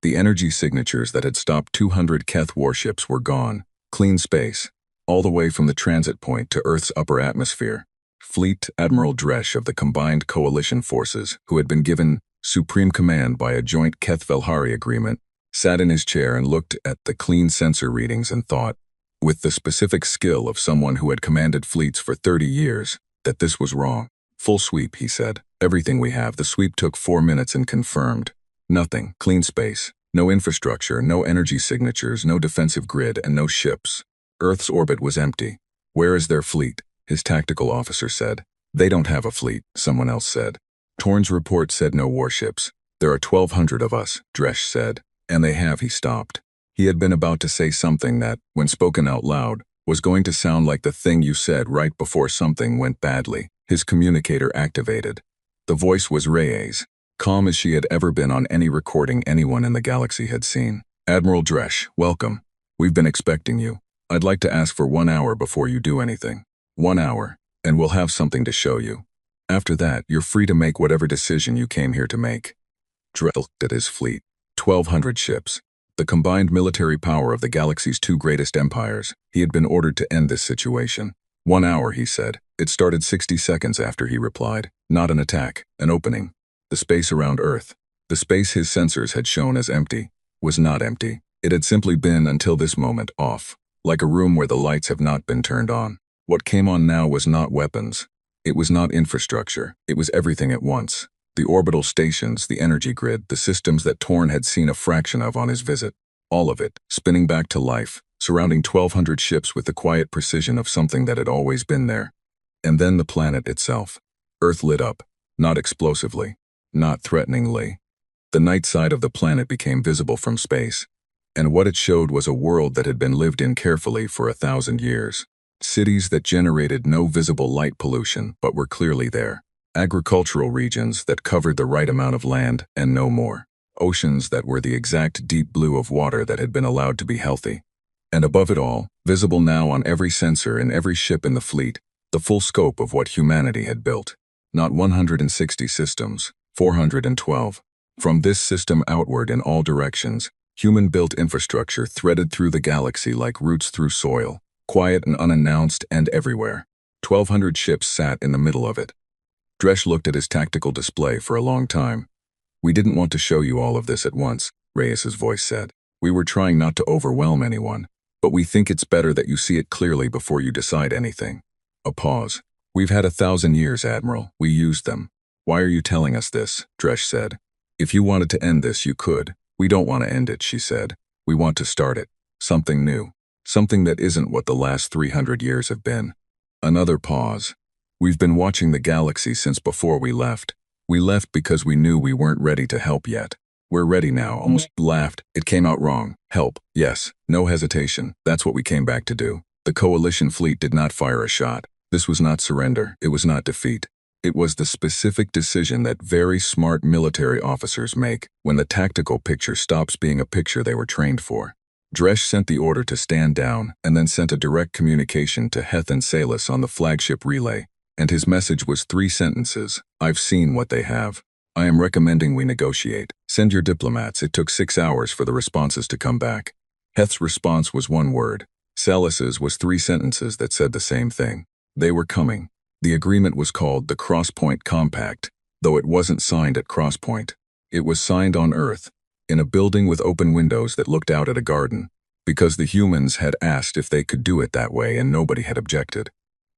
The energy signatures that had stopped 200 Keth warships were gone. Clean space, all the way from the transit point to Earth's upper atmosphere. Fleet Admiral Dresch of the combined coalition forces, who had been given supreme command by a joint Keth-Velhari agreement, sat in his chair and looked at the clean sensor readings and thought, with the specific skill of someone who had commanded fleets for 30 years, that this was wrong. Full sweep, he said. Everything we have. The sweep took 4 minutes and confirmed. Nothing. Clean space. No infrastructure, no energy signatures, no defensive grid, and no ships. Earth's orbit was empty. Where is their fleet? His tactical officer said. They don't have a fleet, someone else said. Torn's report said no warships. There are 1,200 of us, Dresch said. And they have, he stopped. He had been about to say something that, when spoken out loud, was going to sound like the thing you said right before something went badly. His communicator activated. The voice was Reyes, calm as she had ever been on any recording anyone in the galaxy had seen. Admiral Dresch, welcome. We've been expecting you. I'd like to ask for 1 hour before you do anything. 1 hour, and we'll have something to show you. After that, you're free to make whatever decision you came here to make. Dresch looked at his fleet. 1,200 ships. The combined military power of the galaxy's 2 greatest empires. He had been ordered to end this situation. 1 hour, he said. It started 60 seconds after he replied. Not an attack, an opening. The space around Earth, the space his sensors had shown as empty, was not empty. It had simply been, until this moment, off, like a room where the lights have not been turned on. What came on now was not weapons. It was not infrastructure. It was everything at once. The orbital stations, the energy grid, the systems that Torn had seen a fraction of on his visit. All of it, spinning back to life, surrounding 1,200 ships with the quiet precision of something that had always been there. And then the planet itself. Earth lit up, not explosively, not threateningly. The night side of the planet became visible from space, and what it showed was a world that had been lived in carefully for 1,000 years. Cities that generated no visible light pollution but were clearly there. Agricultural regions that covered the right amount of land and no more. Oceans that were the exact deep blue of water that had been allowed to be healthy. And above it all, visible now on every sensor in every ship in the fleet, the full scope of what humanity had built. Not 160 systems, 412. From this system outward in all directions, human-built infrastructure threaded through the galaxy like roots through soil, quiet and unannounced and everywhere. 1,200 ships sat in the middle of it. Dresch looked at his tactical display for a long time. "We didn't want to show you all of this at once," Reyes's voice said. "We were trying not to overwhelm anyone, but we think it's better that you see it clearly before you decide anything." A pause. "We've had 1,000 years, Admiral. We used them. Why are you telling us this?" Dresch said. "If you wanted to end this, you could. We don't want to end it," she said. "We want to start it. Something new. Something that isn't what the last 300 years have been." Another pause. "We've been watching the galaxy since before we left. We left because we knew we weren't ready to help yet. We're ready now." Almost laughed. "It came out wrong. Help. Yes. No hesitation. That's what we came back to do." The coalition fleet did not fire a shot. This was not surrender. It was not defeat. It was the specific decision that very smart military officers make when the tactical picture stops being a picture they were trained for. Dresch sent the order to stand down and then sent a direct communication to Heth and Salus on the flagship relay, and his message was 3 sentences. "I've seen what they have. I am recommending we negotiate. Send your diplomats." It took 6 hours for the responses to come back. Heth's response was 1 word. Salus's was 3 sentences that said the same thing. They were coming. The agreement was called the Crosspoint Compact, though it wasn't signed at Crosspoint. It was signed on Earth, in a building with open windows that looked out at a garden, because the humans had asked if they could do it that way and nobody had objected.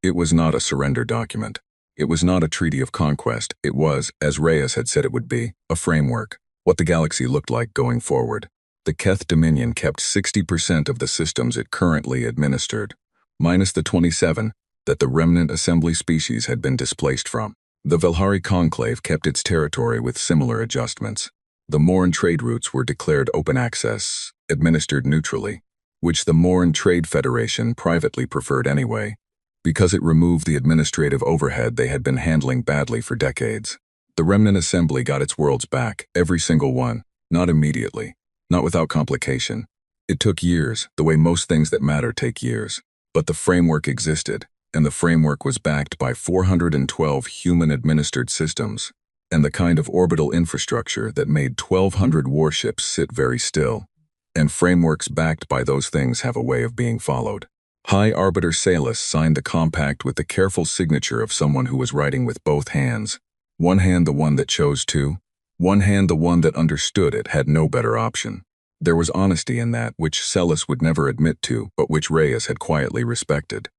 It was not a surrender document. It was not a treaty of conquest. It was, as Reyes had said it would be, a framework, what the galaxy looked like going forward. The Keth Dominion kept 60% of the systems it currently administered, minus the 27 that the remnant assembly species had been displaced from. The Velhari Conclave kept its territory with similar adjustments. The Moran trade routes were declared open access, administered neutrally, which the Moran Trade Federation privately preferred anyway, because it removed the administrative overhead they had been handling badly for decades. The remnant assembly got its worlds back, every single one, not immediately, not without complication. It took years, the way most things that matter take years. But the framework existed, and the framework was backed by 412 human-administered systems, and the kind of orbital infrastructure that made 1,200 warships sit very still. And frameworks backed by those things have a way of being followed. High Arbiter Salus signed the compact with the careful signature of someone who was writing with both hands. One hand the one that chose to, one hand the one that understood it had no better option. There was honesty in that which Salus would never admit to, but which Reyes had quietly respected.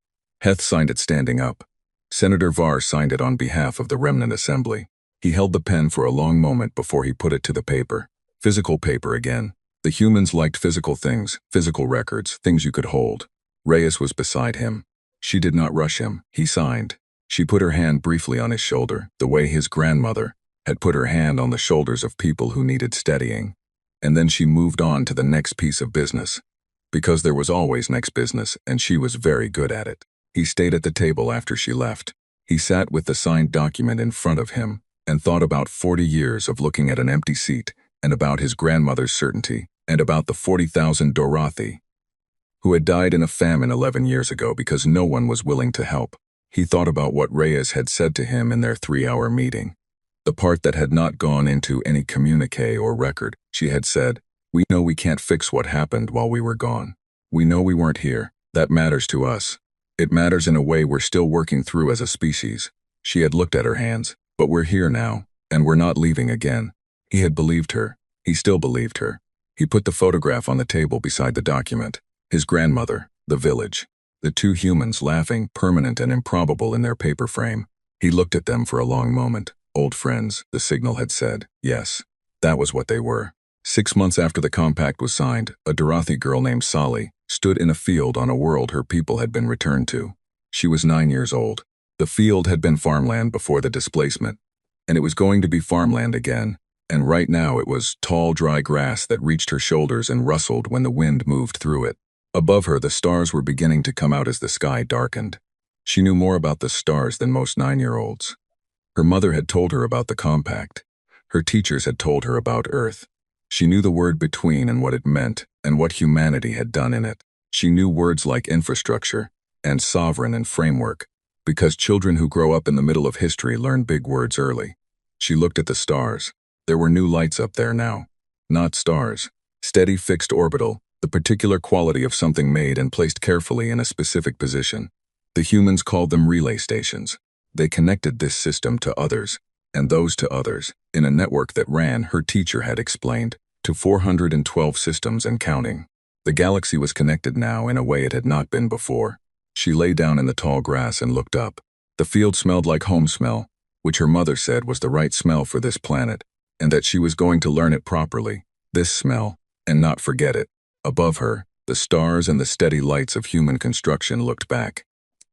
Heth signed it standing up. Senator Var signed it on behalf of the remnant assembly. He held the pen for a long moment before he put it to the paper. Physical paper again. The humans liked physical things, physical records, things you could hold. Reyes was beside him. She did not rush him. He signed. She put her hand briefly on his shoulder, the way his grandmother had put her hand on the shoulders of people who needed steadying. And then she moved on to the next piece of business. Because there was always next business, and she was very good at it. He stayed at the table after she left. He sat with the signed document in front of him and thought about 40 years of looking at an empty seat, and about his grandmother's certainty, and about the 40,000 Dorothi, who had died in a famine 11 years ago because no one was willing to help. He thought about what Reyes had said to him in their 3-hour meeting. The part that had not gone into any communique or record. She had said, "We know we can't fix what happened while we were gone. We know we weren't here. That matters to us. It matters in a way we're still working through as a species." She had looked at her hands. "But we're here now, and we're not leaving again." He had believed her. He still believed her. He put the photograph on the table beside the document. His grandmother, the village, the 2 humans laughing, permanent and improbable in their paper frame. He looked at them for a long moment. Old friends, the signal had said. Yes, that was what they were. 6 months after the compact was signed, a Dorothi girl named Sali, stood in a field on a world her people had been returned to. She was 9 years old. The field had been farmland before the displacement, and it was going to be farmland again, and right now it was tall, dry grass that reached her shoulders and rustled when the wind moved through it. Above her, the stars were beginning to come out as the sky darkened. She knew more about the stars than most 9-year-olds. Her mother had told her about the compact. Her teachers had told her about Earth. She knew the word between and what it meant, and what humanity had done in it. She knew words like infrastructure, and sovereign and framework, because children who grow up in the middle of history learn big words early. She looked at the stars. There were new lights up there now. Not stars. Steady, fixed orbital, the particular quality of something made and placed carefully in a specific position. The humans called them relay stations. They connected this system to others, and those to others, in a network that ran, her teacher had explained, to 412 systems and counting. The galaxy was connected now in a way it had not been before. She lay down in the tall grass and looked up. The field smelled like home smell, which her mother said was the right smell for this planet, and that she was going to learn it properly, this smell, and not forget it. Above her, the stars and the steady lights of human construction looked back.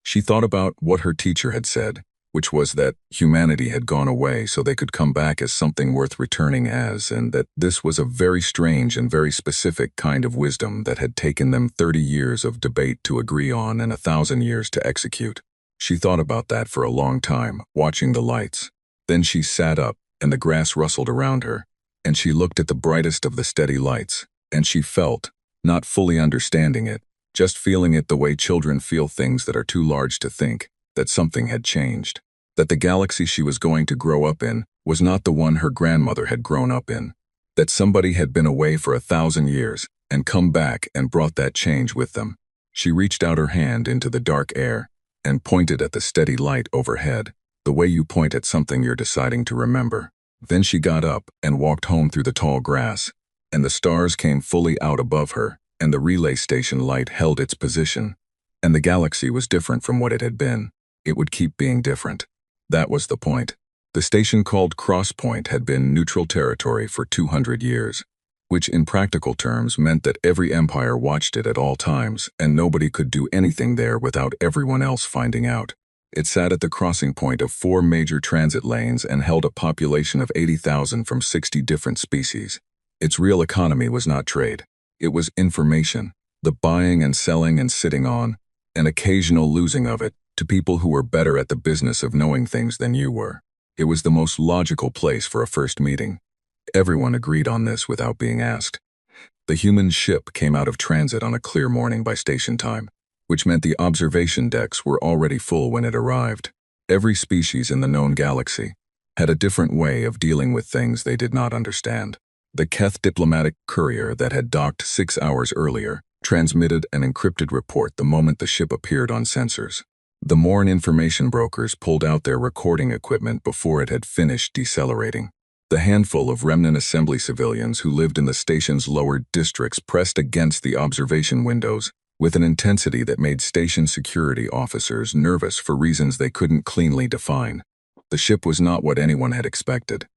She thought about what her teacher had said, which was that humanity had gone away so they could come back as something worth returning as, and that this was a very strange and very specific kind of wisdom that had taken them 30 years of debate to agree on and 1,000 years to execute. She thought about that for a long time, watching the lights. Then she sat up, and the grass rustled around her, and she looked at the brightest of the steady lights, and she felt, not fully understanding it, just feeling it the way children feel things that are too large to think, that something had changed. That the galaxy she was going to grow up in was not the one her grandmother had grown up in. That somebody had been away for 1,000 years and come back and brought that change with them. She reached out her hand into the dark air and pointed at the steady light overhead, the way you point at something you're deciding to remember. Then she got up and walked home through the tall grass, and the stars came fully out above her, and the relay station light held its position. And the galaxy was different from what it had been. It would keep being different. That was the point. The station called Cross Point had been neutral territory for 200 years, which in practical terms meant that every empire watched it at all times, and nobody could do anything there without everyone else finding out. It sat at the crossing point of 4 major transit lanes and held a population of 80,000 from 60 different species. Its real economy was not trade. It was information, the buying and selling and sitting on, and occasional losing of it, to people who were better at the business of knowing things than you were. It was the most logical place for a first meeting. Everyone agreed on this without being asked. The human ship came out of transit on a clear morning by station time, which meant the observation decks were already full when it arrived. Every species in the known galaxy had a different way of dealing with things they did not understand. The Keth diplomatic courier that had docked 6 hours earlier transmitted an encrypted report the moment the ship appeared on sensors. The Morn information brokers pulled out their recording equipment before it had finished decelerating. The handful of remnant assembly civilians who lived in the station's lower districts pressed against the observation windows with an intensity that made station security officers nervous for reasons they couldn't cleanly define. The ship was not what anyone had expected.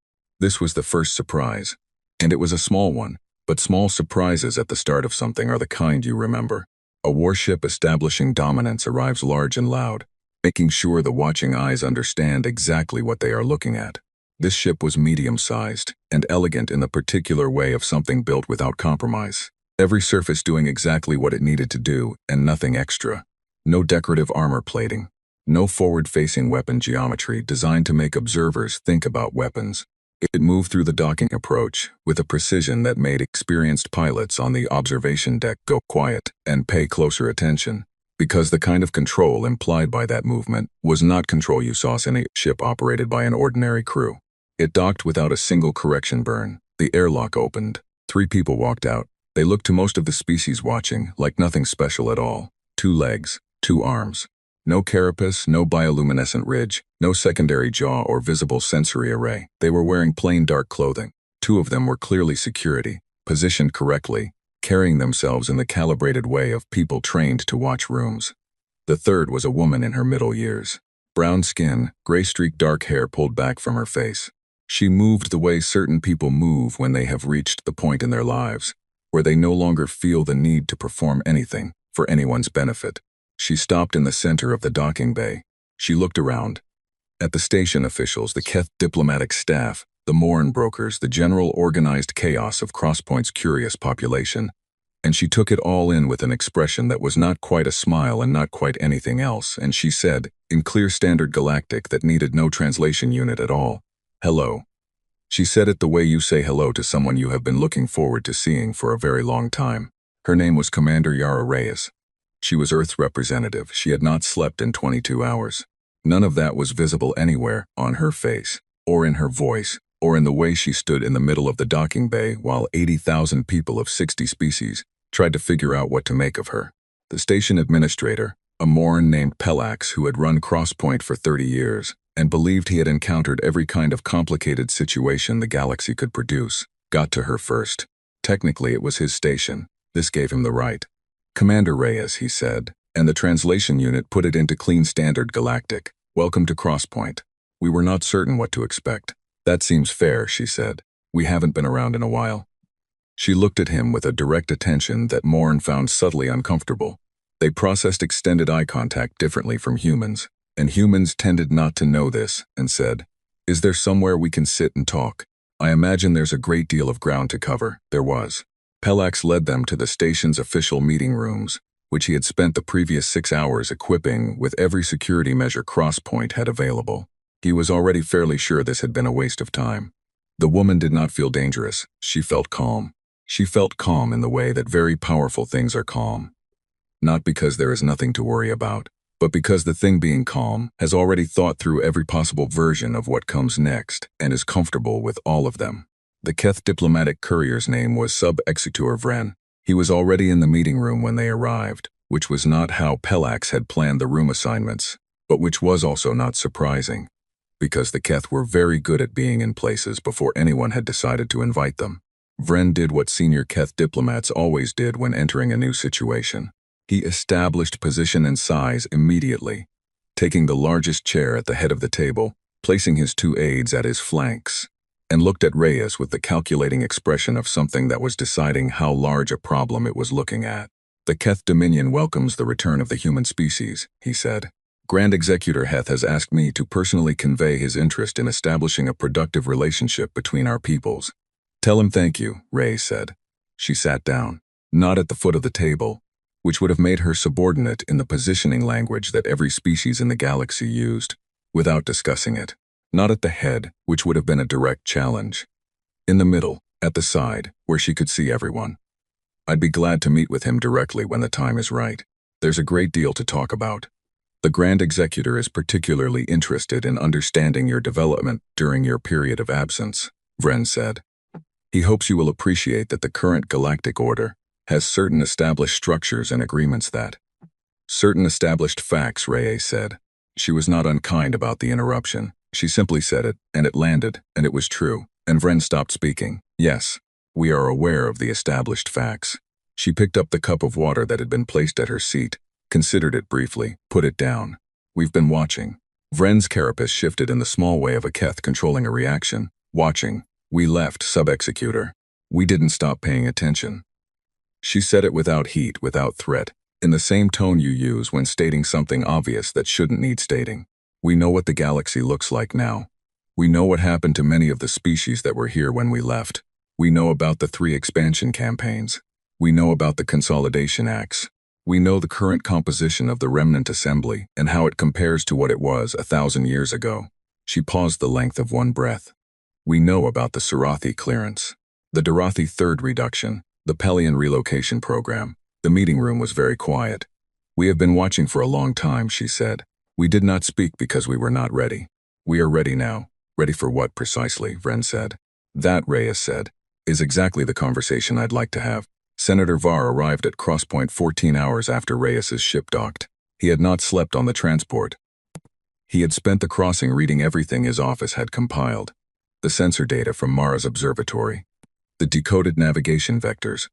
This was the first surprise, and it was a small one, but small surprises at the start of something are the kind you remember. A warship establishing dominance arrives large and loud, making sure the watching eyes understand exactly what they are looking at. This ship was medium-sized and elegant in the particular way of something built without compromise. Every surface doing exactly what it needed to do and nothing extra. No decorative armor plating. No forward-facing weapon geometry designed to make observers think about weapons. It moved through the docking approach with a precision that made experienced pilots on the observation deck go quiet and pay closer attention, because the kind of control implied by that movement was not control you saw in a ship operated by an ordinary crew. It docked without a single correction burn. The airlock opened. 3 people walked out. They looked to most of the species watching like nothing special at all. 2 legs, 2 arms. No carapace, no bioluminescent ridge, no secondary jaw or visible sensory array. They were wearing plain dark clothing. 2 of them were clearly security, positioned correctly, carrying themselves in the calibrated way of people trained to watch rooms. The third was a woman in her middle years. Brown skin, gray-streaked dark hair pulled back from her face. She moved the way certain people move when they have reached the point in their lives, where they no longer feel the need to perform anything for anyone's benefit. She stopped in the center of the docking bay. She looked around. At the station officials, the Keth diplomatic staff, the Morin brokers, the general organized chaos of Crosspoint's curious population. And she took it all in with an expression that was not quite a smile and not quite anything else, and she said, in clear standard galactic that needed no translation unit at all, "Hello." She said it the way you say hello to someone you have been looking forward to seeing for a very long time. Her name was Commander Yara Reyes. She was Earth's representative. She had not slept in 22 hours. None of that was visible anywhere on her face, or in her voice, or in the way she stood in the middle of the docking bay while 80,000 people of 60 species tried to figure out what to make of her. The station administrator, a Morin named Pelax who had run Crosspoint for 30 years and believed he had encountered every kind of complicated situation the galaxy could produce, got to her first. Technically, it was his station. This gave him the right. "Commander Reyes," he said, and the translation unit put it into clean standard galactic. "Welcome to Crosspoint. We were not certain what to expect." "That seems fair," she said. "We haven't been around in a while." She looked at him with a direct attention that Morin found subtly uncomfortable. They processed extended eye contact differently from humans, and humans tended not to know this, and said, "Is there somewhere we can sit and talk? I imagine there's a great deal of ground to cover." There was. Pelax led them to the station's official meeting rooms, which he had spent the previous 6 hours equipping with every security measure Crosspoint had available. He was already fairly sure this had been a waste of time. The woman did not feel dangerous. She felt calm. She felt calm in the way that very powerful things are calm. Not because there is nothing to worry about, but because the thing being calm has already thought through every possible version of what comes next and is comfortable with all of them. The Keth diplomatic courier's name was Sub-Executor Vren. He was already in the meeting room when they arrived, which was not how Pelax had planned the room assignments, but which was also not surprising, because the Keth were very good at being in places before anyone had decided to invite them. Vren did what senior Keth diplomats always did when entering a new situation. He established position and size immediately, taking the largest chair at the head of the table, placing his 2 aides at his flanks, and looked at Reyes with the calculating expression of something that was deciding how large a problem it was looking at. "The Keth Dominion welcomes the return of the human species," he said. "Grand Executor Heth has asked me to personally convey his interest in establishing a productive relationship between our peoples." "Tell him thank you," Reyes said. She sat down, not at the foot of the table, which would have made her subordinate in the positioning language that every species in the galaxy used, without discussing it. Not at the head, which would have been a direct challenge. In the middle, at the side, where she could see everyone. "I'd be glad to meet with him directly when the time is right. There's a great deal to talk about. The Grand Executor is particularly interested in understanding your development during your period of absence," Vren said. "He hopes you will appreciate that the current galactic order has certain established structures and agreements that—" "Certain established facts," Reyes said. She was not unkind about the interruption. She simply said it, and it landed, and it was true, and Vren stopped speaking. "Yes, we are aware of the established facts." She picked up the cup of water that had been placed at her seat, considered it briefly, put it down. "We've been watching." Vren's carapace shifted in the small way of a Keth controlling a reaction. "Watching. We left, Sub-Executor. We didn't stop paying attention." She said it without heat, without threat, in the same tone you use when stating something obvious that shouldn't need stating. "We know what the galaxy looks like now. We know what happened to many of the species that were here when we left. We know about the 3 expansion campaigns. We know about the consolidation acts. We know the current composition of the remnant assembly and how it compares to what it was 1,000 years ago." She paused the length of one breath. "We know about the Sarathi clearance, the Darathi 3rd reduction, the Pelion relocation program." The meeting room was very quiet. "We have been watching for a long time," she said. "We did not speak because we were not ready. We are ready now." "Ready for what precisely?" Vren said. "That," Reyes said, "is exactly the conversation I'd like to have." Senator Var arrived at Crosspoint 14 hours after Reyes's ship docked. He had not slept on the transport. He had spent the crossing reading everything his office had compiled. The sensor data from Mara's observatory, the decoded navigation vectors,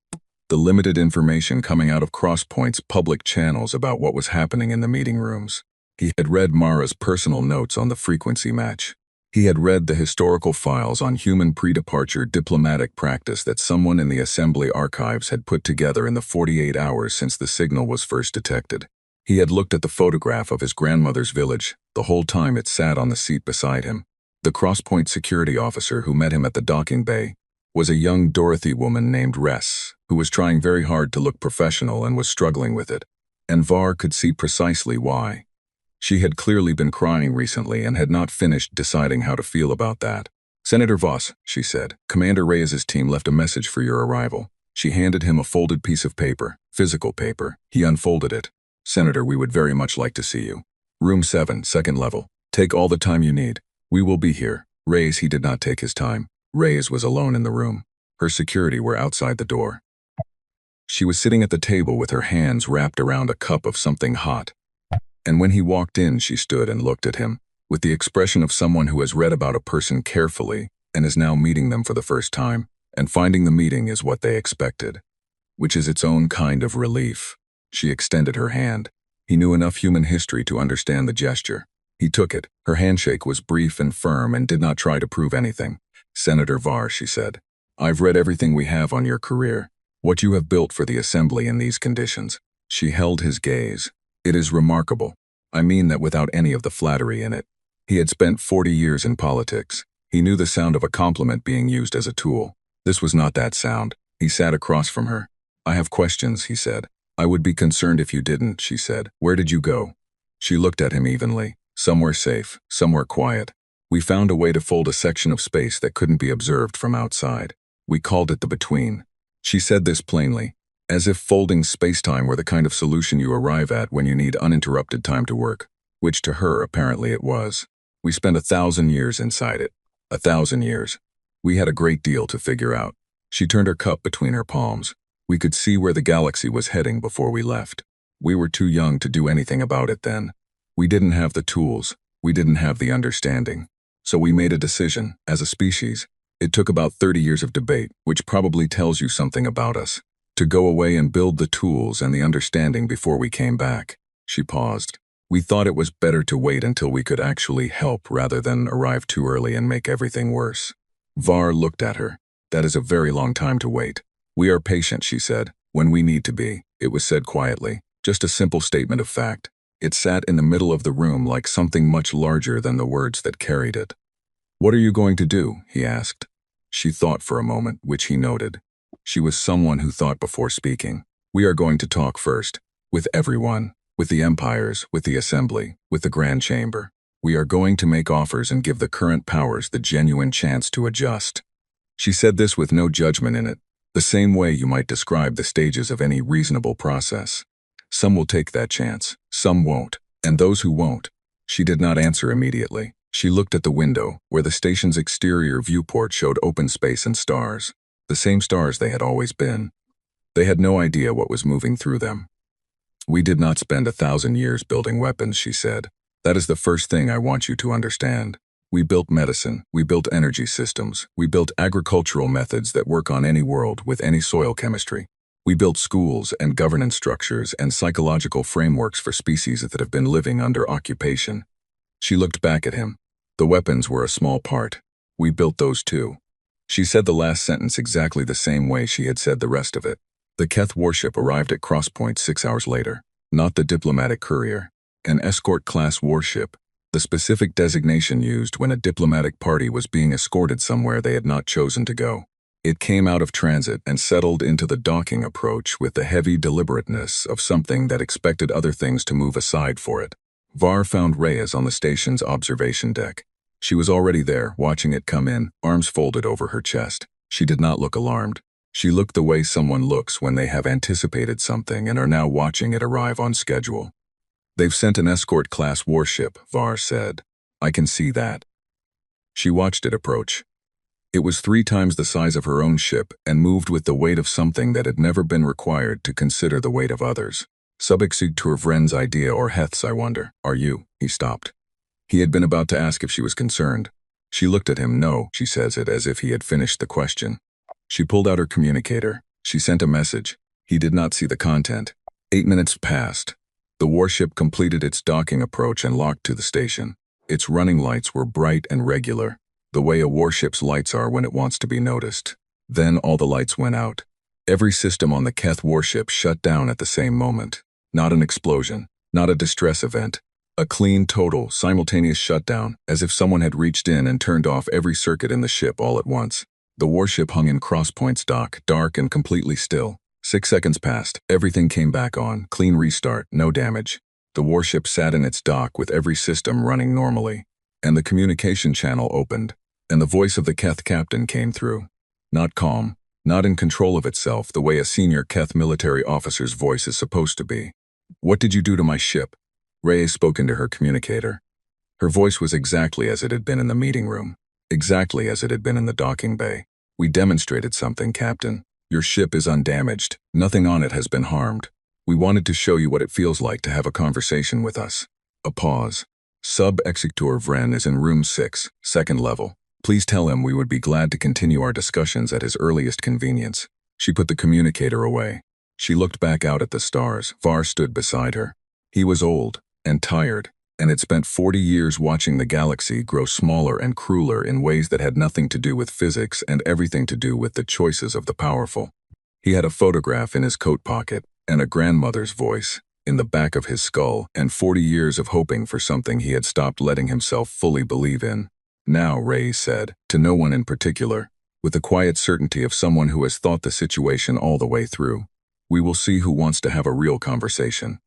the limited information coming out of Crosspoint's public channels about what was happening in the meeting rooms. He had read Mara's personal notes on the frequency match. He had read the historical files on human pre-departure diplomatic practice that someone in the Assembly archives had put together in the 48 hours since the signal was first detected. He had looked at the photograph of his grandmother's village the whole time it sat on the seat beside him. The cross-point security officer who met him at the docking bay was a young Dorothy woman named Ress, who was trying very hard to look professional and was struggling with it. And Var could see precisely why. She had clearly been crying recently and had not finished deciding how to feel about that. "Senator Voss," she said, "Commander Reyes's team left a message for your arrival." She handed him a folded piece of paper, physical paper. He unfolded it. "Senator, we would very much like to see you. Room 7, second level. Take all the time you need. We will be here." Reyes, he did not take his time. Reyes was alone in the room. Her security were outside the door. She was sitting at the table with her hands wrapped around a cup of something hot. And when he walked in, she stood and looked at him, with the expression of someone who has read about a person carefully and is now meeting them for the first time, and finding the meeting is what they expected, which is its own kind of relief. She extended her hand. He knew enough human history to understand the gesture. He took it. Her handshake was brief and firm and did not try to prove anything. "Senator Var," she said, "I've read everything we have on your career, what you have built for the Assembly in these conditions." She held his gaze. "It is remarkable. I mean that without any of the flattery in it." He had spent 40 years in politics. He knew the sound of a compliment being used as a tool. This was not that sound. He sat across from her. "I have questions," he said. "I would be concerned if you didn't," she said. "Where did you go?" She looked at him evenly. "Somewhere safe, somewhere quiet. We found a way to fold a section of space that couldn't be observed from outside. We called it the between." She said this plainly, as if folding space-time were the kind of solution you arrive at when you need uninterrupted time to work, which to her apparently it was. "We spent 1,000 years inside it. 1,000 years. We had a great deal to figure out." She turned her cup between her palms. "We could see where the galaxy was heading before we left. We were too young to do anything about it then. We didn't have the tools. We didn't have the understanding. So we made a decision, as a species. It took about 30 years of debate, which probably tells you something about us, to go away and build the tools and the understanding before we came back." She paused. "We thought it was better to wait until we could actually help rather than arrive too early and make everything worse." Var looked at her. "That is a very long time to wait." "We are patient," she said, "when we need to be." It was said quietly, just a simple statement of fact. It sat in the middle of the room like something much larger than the words that carried it. "What are you going to do?" he asked. She thought for a moment, which he noted. She was someone who thought before speaking. "We are going to talk first. With everyone. With the empires, with the Assembly, with the Grand Chamber. We are going to make offers and give the current powers the genuine chance to adjust." She said this with no judgment in it, the same way you might describe the stages of any reasonable process. Some will take that chance, some won't, and those who won't. She did not answer immediately. She looked at the window, where the station's exterior viewport showed open space and stars. The same stars they had always been. They had no idea what was moving through them. "We did not spend 1,000 years building weapons," she said. "That is the first thing I want you to understand. We built medicine, we built energy systems, we built agricultural methods that work on any world with any soil chemistry. We built schools and governance structures and psychological frameworks for species that have been living under occupation." She looked back at him. "The weapons were a small part. We built those too." She said the last sentence exactly the same way she had said the rest of it. The Keth warship arrived at Crosspoint 6 hours later. Not the diplomatic courier. An escort-class warship, the specific designation used when a diplomatic party was being escorted somewhere they had not chosen to go. It came out of transit and settled into the docking approach with the heavy deliberateness of something that expected other things to move aside for it. Var found Reyes on the station's observation deck. She was already there, watching it come in, arms folded over her chest. She did not look alarmed. She looked the way someone looks when they have anticipated something and are now watching it arrive on schedule. "They've sent an escort-class warship," Var said. "I can see that." She watched it approach. It was 3 times the size of her own ship and moved with the weight of something that had never been required to consider the weight of others. "Subexig Vren's idea or Heth's, I wonder. Are you?" He stopped. He had been about to ask if she was concerned. She looked at him. "No," she says it as if he had finished the question. She pulled out her communicator. She sent a message. He did not see the content. 8 minutes passed. The warship completed its docking approach and locked to the station. Its running lights were bright and regular, the way a warship's lights are when it wants to be noticed. Then all the lights went out. Every system on the Keth warship shut down at the same moment. Not an explosion, not a distress event. A clean, total, simultaneous shutdown, as if someone had reached in and turned off every circuit in the ship all at once. The warship hung in Crosspoint's dock, dark and completely still. 6 seconds passed, everything came back on, clean restart, no damage. The warship sat in its dock with every system running normally. And the communication channel opened, and the voice of the Keth captain came through. Not calm, not in control of itself the way a senior Keth military officer's voice is supposed to be. "What did you do to my ship?" Reyes spoke into her communicator. Her voice was exactly as it had been in the meeting room, exactly as it had been in the docking bay. "We demonstrated something, Captain. Your ship is undamaged. Nothing on it has been harmed. We wanted to show you what it feels like to have a conversation with us." A pause. "Sub-Executor Vren is in room 6, second level. Please tell him we would be glad to continue our discussions at his earliest convenience." She put the communicator away. She looked back out at the stars. Var stood beside her. He was old and tired, and had spent 40 years watching the galaxy grow smaller and crueler in ways that had nothing to do with physics and everything to do with the choices of the powerful. He had a photograph in his coat pocket, and a grandmother's voice in the back of his skull, and 40 years of hoping for something he had stopped letting himself fully believe in. "Now," Ray said, to no one in particular, with the quiet certainty of someone who has thought the situation all the way through, "we will see who wants to have a real conversation."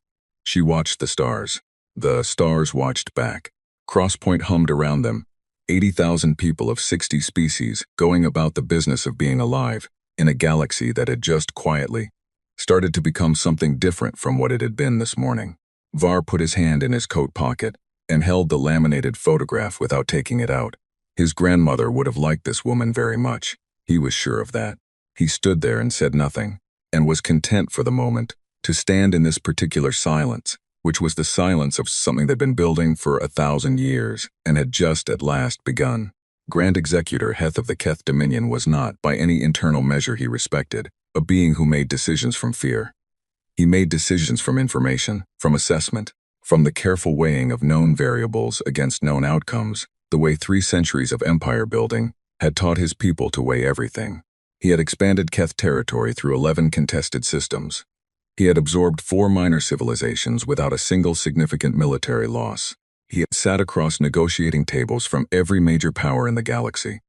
She watched the stars. The stars watched back. Crosspoint hummed around them. 80,000 people of 60 species going about the business of being alive in a galaxy that had just quietly started to become something different from what it had been this morning. Var put his hand in his coat pocket and held the laminated photograph without taking it out. His grandmother would have liked this woman very much. He was sure of that. He stood there and said nothing, and was content for the moment to stand in this particular silence, which was the silence of something that had been building for 1,000 years and had just at last begun. Grand Executor Heth of the Keth Dominion was not, by any internal measure he respected, a being who made decisions from fear. He made decisions from information, from assessment, from the careful weighing of known variables against known outcomes, the way 3 centuries of empire building had taught his people to weigh everything. He had expanded Keth territory through 11 contested systems. He had absorbed 4 minor civilizations without a single significant military loss. He had sat across negotiating tables from every major power in the galaxy,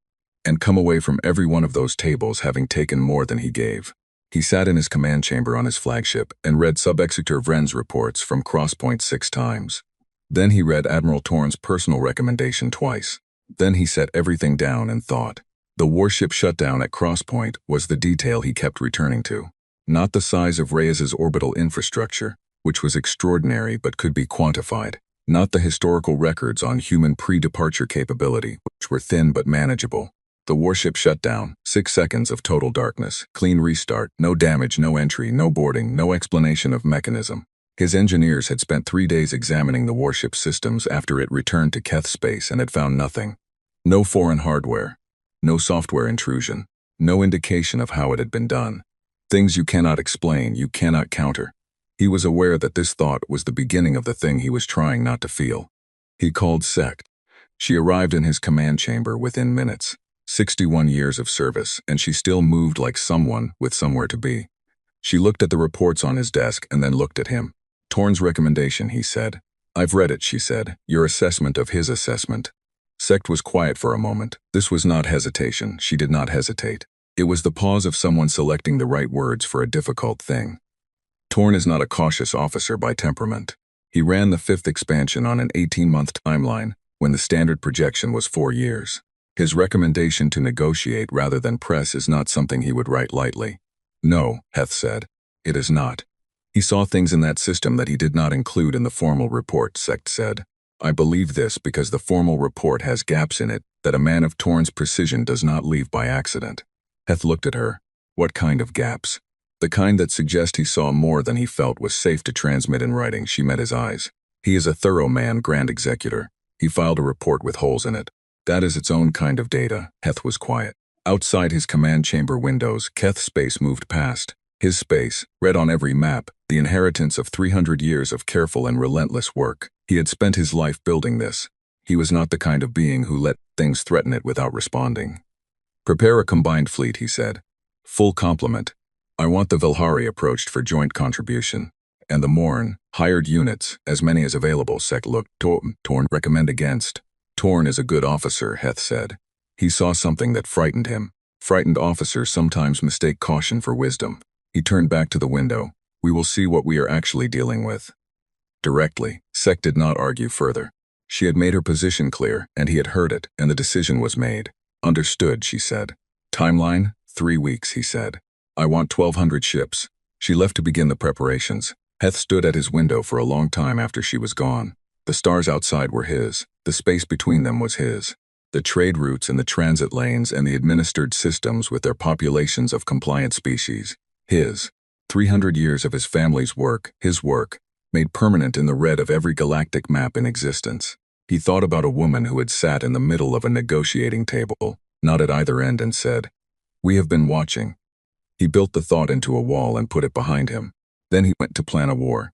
and come away from every one of those tables having taken more than he gave. He sat in his command chamber on his flagship and read Sub-Executor Vren's reports from Crosspoint 6 times. Then he read Admiral Torn's personal recommendation twice. Then he set everything down and thought. The warship shutdown at Crosspoint was the detail he kept returning to. Not the size of Reyes's orbital infrastructure, which was extraordinary but could be quantified. Not the historical records on human pre-departure capability, which were thin but manageable. The warship shut down, 6 seconds of total darkness, clean restart, no damage, no entry, no boarding, no explanation of mechanism. His engineers had spent 3 days examining the warship's systems after it returned to Keth space and had found nothing. No foreign hardware, no software intrusion, no indication of how it had been done. Things you cannot explain, you cannot counter. He was aware that this thought was the beginning of the thing he was trying not to feel. He called Sect. She arrived in his command chamber within minutes. 61 years of service, and she still moved like someone with somewhere to be. She looked at the reports on his desk and then looked at him. "Torn's recommendation," he said. "I've read it," she said. "Your assessment of his assessment." Sect was quiet for a moment. This was not hesitation. She did not hesitate. It was the pause of someone selecting the right words for a difficult thing. Torn is not a cautious officer by temperament. He ran the 5th expansion on an 18-month timeline when the standard projection was 4 years. His recommendation to negotiate rather than press is not something he would write lightly. "No," Heth said. "It is not." He saw things in that system that he did not include in the formal report, Sect said. "I believe this because the formal report has gaps in it that a man of Torn's precision does not leave by accident." Heth looked at her. What kind of gaps? The kind that suggest he saw more than he felt was safe to transmit in writing. She met his eyes. "He is a thorough man, Grand Executor. He filed a report with holes in it. That is its own kind of data." Heth was quiet. Outside his command chamber windows, Keth space moved past. His space, read on every map, the inheritance of 300 years of careful and relentless work. He had spent his life building this. He was not the kind of being who let things threaten it without responding. Prepare a combined fleet, he said. Full complement. I want the Velhari approached for joint contribution. And the Morn, hired units, as many as available, Sek looked. Torn recommend against. Torn is a good officer, Heth said. He saw something that frightened him. Frightened officers sometimes mistake caution for wisdom. He turned back to the window. We will see what we are actually dealing with. Directly, Sek did not argue further. She had made her position clear, and he had heard it, and the decision was made. Understood, she said. Timeline? 3 weeks, he said. I want 1,200 ships. She left to begin the preparations. Heth stood at his window for a long time after she was gone. The stars outside were his. The space between them was his. The trade routes and the transit lanes and the administered systems with their populations of compliant species. His. 300 years of his family's work, his work, made permanent in the red of every galactic map in existence. He thought about a woman who had sat in the middle of a negotiating table, not at either end, and said, "We have been watching." He built the thought into a wall and put it behind him. Then he went to plan a war.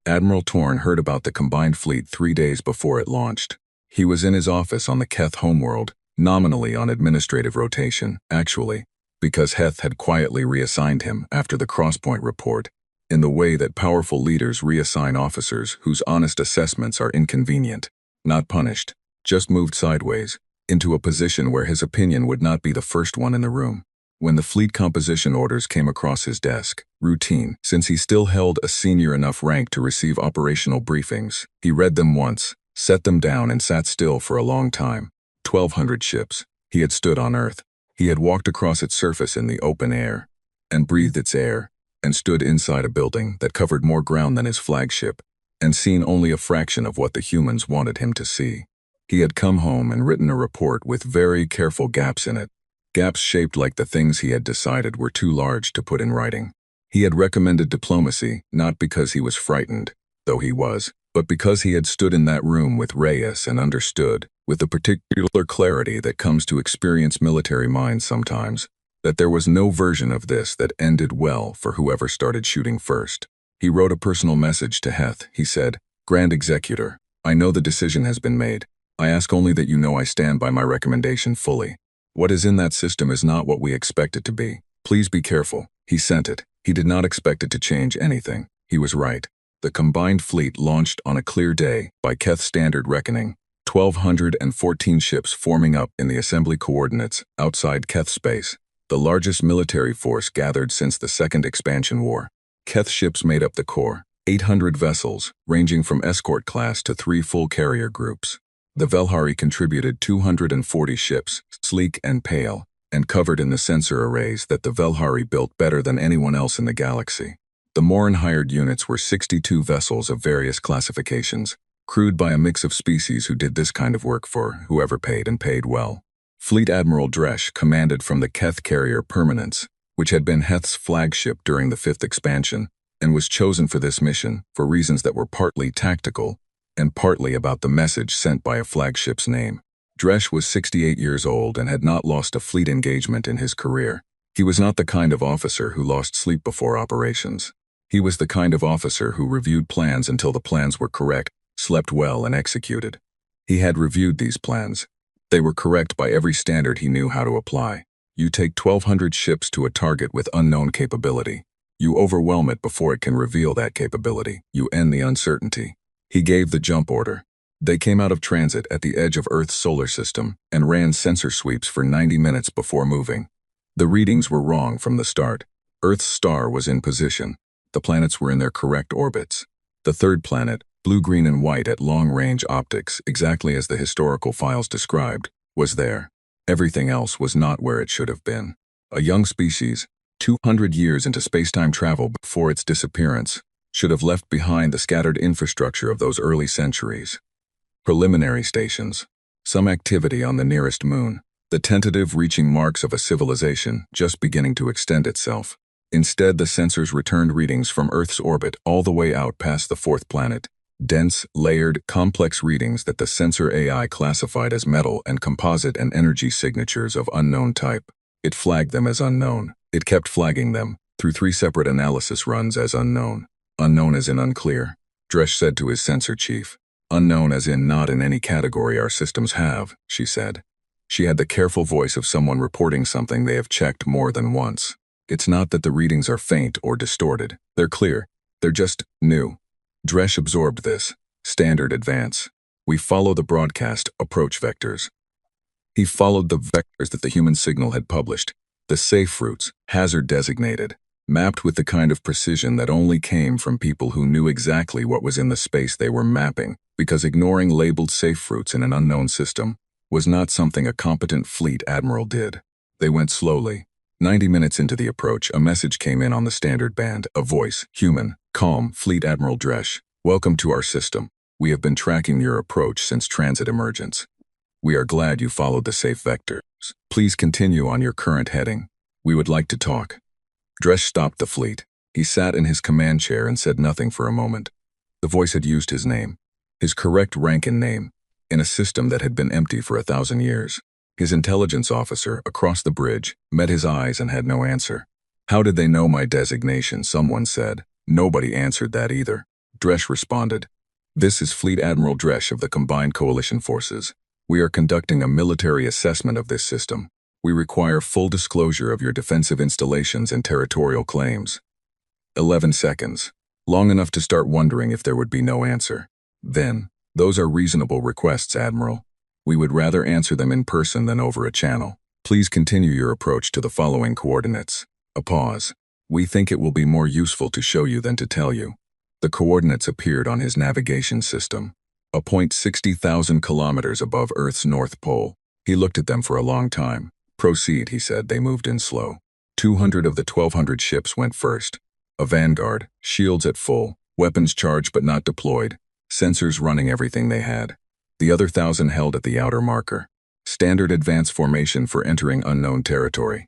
Admiral Torn heard about the combined fleet 3 days before it launched. He was in his office on the Keth homeworld, nominally on administrative rotation, actually, because Heth had quietly reassigned him after the Crosspoint report, in the way that powerful leaders reassign officers whose honest assessments are inconvenient, not punished, just moved sideways, into a position where his opinion would not be the first one in the room. When the fleet composition orders came across his desk, routine, since he still held a senior enough rank to receive operational briefings, he read them once, set them down, and sat still for a long time. 1,200 ships. He had stood on Earth. He had walked across its surface in the open air, and breathed its air, and stood inside a building that covered more ground than his flagship, and seen only a fraction of what the humans wanted him to see. He had come home and written a report with very careful gaps in it, gaps shaped like the things he had decided were too large to put in writing. He had recommended diplomacy, not because he was frightened, though he was, but because he had stood in that room with Reyes and understood, with the particular clarity that comes to experienced military minds sometimes, that there was no version of this that ended well for whoever started shooting first. He wrote a personal message to Heth. He said, "Grand Executor, I know the decision has been made. I ask only that you know I stand by my recommendation fully. What is in that system is not what we expect it to be. Please be careful." He sent it. He did not expect it to change anything. He was right. The combined fleet launched on a clear day, by Keth standard reckoning, 1,214 ships forming up in the assembly coordinates outside Keth space, the largest military force gathered since the Second Expansion War. Keth ships made up the core, 800 vessels, ranging from escort class to 3 full carrier groups. The Velhari contributed 240 ships, sleek and pale, and covered in the sensor arrays that the Velhari built better than anyone else in the galaxy. The Morin hired units were 62 vessels of various classifications, crewed by a mix of species who did this kind of work for whoever paid and paid well. Fleet Admiral Dresch commanded from the Keth carrier Permanence, which had been Heth's flagship during the 5th expansion, and was chosen for this mission for reasons that were partly tactical and partly about the message sent by a flagship's name. Dresch was 68 years old and had not lost a fleet engagement in his career. He was not the kind of officer who lost sleep before operations. He was the kind of officer who reviewed plans until the plans were correct, slept well, and executed. He had reviewed these plans. They were correct by every standard he knew how to apply. You take 1,200 ships to a target with unknown capability. You overwhelm it before it can reveal that capability. You end the uncertainty. He gave the jump order. They came out of transit at the edge of Earth's solar system and ran sensor sweeps for 90 minutes before moving. The readings were wrong from the start. Earth's star was in position. The planets were in their correct orbits. The third planet, blue, green, and white at long-range optics, exactly as the historical files described, was there. Everything else was not where it should have been. A young species, 200 years into space-time travel before its disappearance, should have left behind the scattered infrastructure of those early centuries. Preliminary stations. Some activity on the nearest moon. The tentative reaching marks of a civilization just beginning to extend itself. Instead, the sensors returned readings from Earth's orbit all the way out past the 4th planet. Dense, layered, complex readings that the sensor AI classified as metal and composite and energy signatures of unknown type. It flagged them as unknown. It kept flagging them, through 3 separate analysis runs, as unknown. Unknown as in unclear, Dresch said to his sensor chief. Unknown as in not in any category our systems have, she said. She had the careful voice of someone reporting something they have checked more than once. It's not that the readings are faint or distorted. They're clear. They're just new. Dresch absorbed this. Standard advance. We follow the broadcast approach vectors. He followed the vectors that the human signal had published. The safe routes, hazard designated, mapped with the kind of precision that only came from people who knew exactly what was in the space they were mapping, because ignoring labeled safe routes in an unknown system was not something a competent fleet admiral did. They went slowly. 90 minutes into the approach, a message came in on the standard band, a voice, human, calm, Fleet Admiral Dresch. Welcome to our system. We have been tracking your approach since transit emergence. We are glad you followed the safe vectors. Please continue on your current heading. We would like to talk. Dresch stopped the fleet. He sat in his command chair and said nothing for a moment. The voice had used his name, his correct rank and name, in a system that had been empty for 1,000 years. His intelligence officer, across the bridge, met his eyes and had no answer. How did they know my designation? Someone said. Nobody answered that either. Dresch responded. This is Fleet Admiral Dresch of the Combined Coalition Forces. We are conducting a military assessment of this system. We require full disclosure of your defensive installations and territorial claims. 11 seconds. Long enough to start wondering if there would be no answer. Then, those are reasonable requests, Admiral. We would rather answer them in person than over a channel. Please continue your approach to the following coordinates. A pause. We think it will be more useful to show you than to tell you. The coordinates appeared on his navigation system. A point 60,000 kilometers above Earth's North Pole. He looked at them for a long time. Proceed, he said. They moved in slow. 200 of the 1,200 ships went first. A vanguard, shields at full, weapons charged but not deployed, sensors running everything they had. The other 1,000 held at the outer marker. Standard advance formation for entering unknown territory.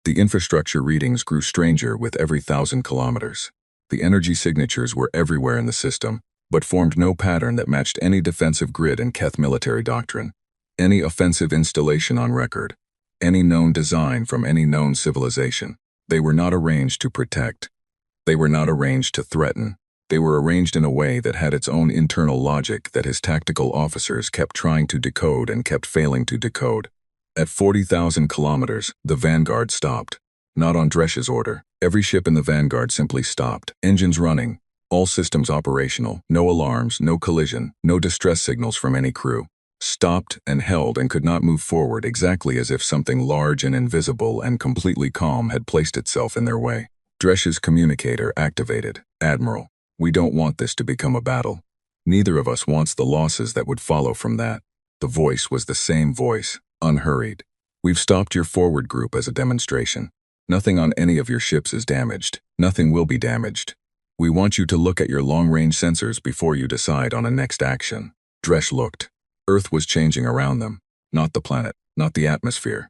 The infrastructure readings grew stranger with every 1,000 kilometers. The energy signatures were everywhere in the system, but formed no pattern that matched any defensive grid in Keth military doctrine, any offensive installation on record, any known design from any known civilization. They were not arranged to protect. They were not arranged to threaten. They were arranged in a way that had its own internal logic that his tactical officers kept trying to decode and kept failing to decode. At 40,000 kilometers, the Vanguard stopped. Not on Dresch's order. Every ship in the Vanguard simply stopped. Engines running. All systems operational. No alarms, no collision, no distress signals from any crew. Stopped and held and could not move forward, exactly as if something large and invisible and completely calm had placed itself in their way. Dresch's communicator activated. Admiral, we don't want this to become a battle. Neither of us wants the losses that would follow from that. The voice was the same voice, unhurried. We've stopped your forward group as a demonstration. Nothing on any of your ships is damaged. Nothing will be damaged. We want you to look at your long-range sensors before you decide on a next action. Dresch looked. Earth was changing around them, not the planet, not the atmosphere.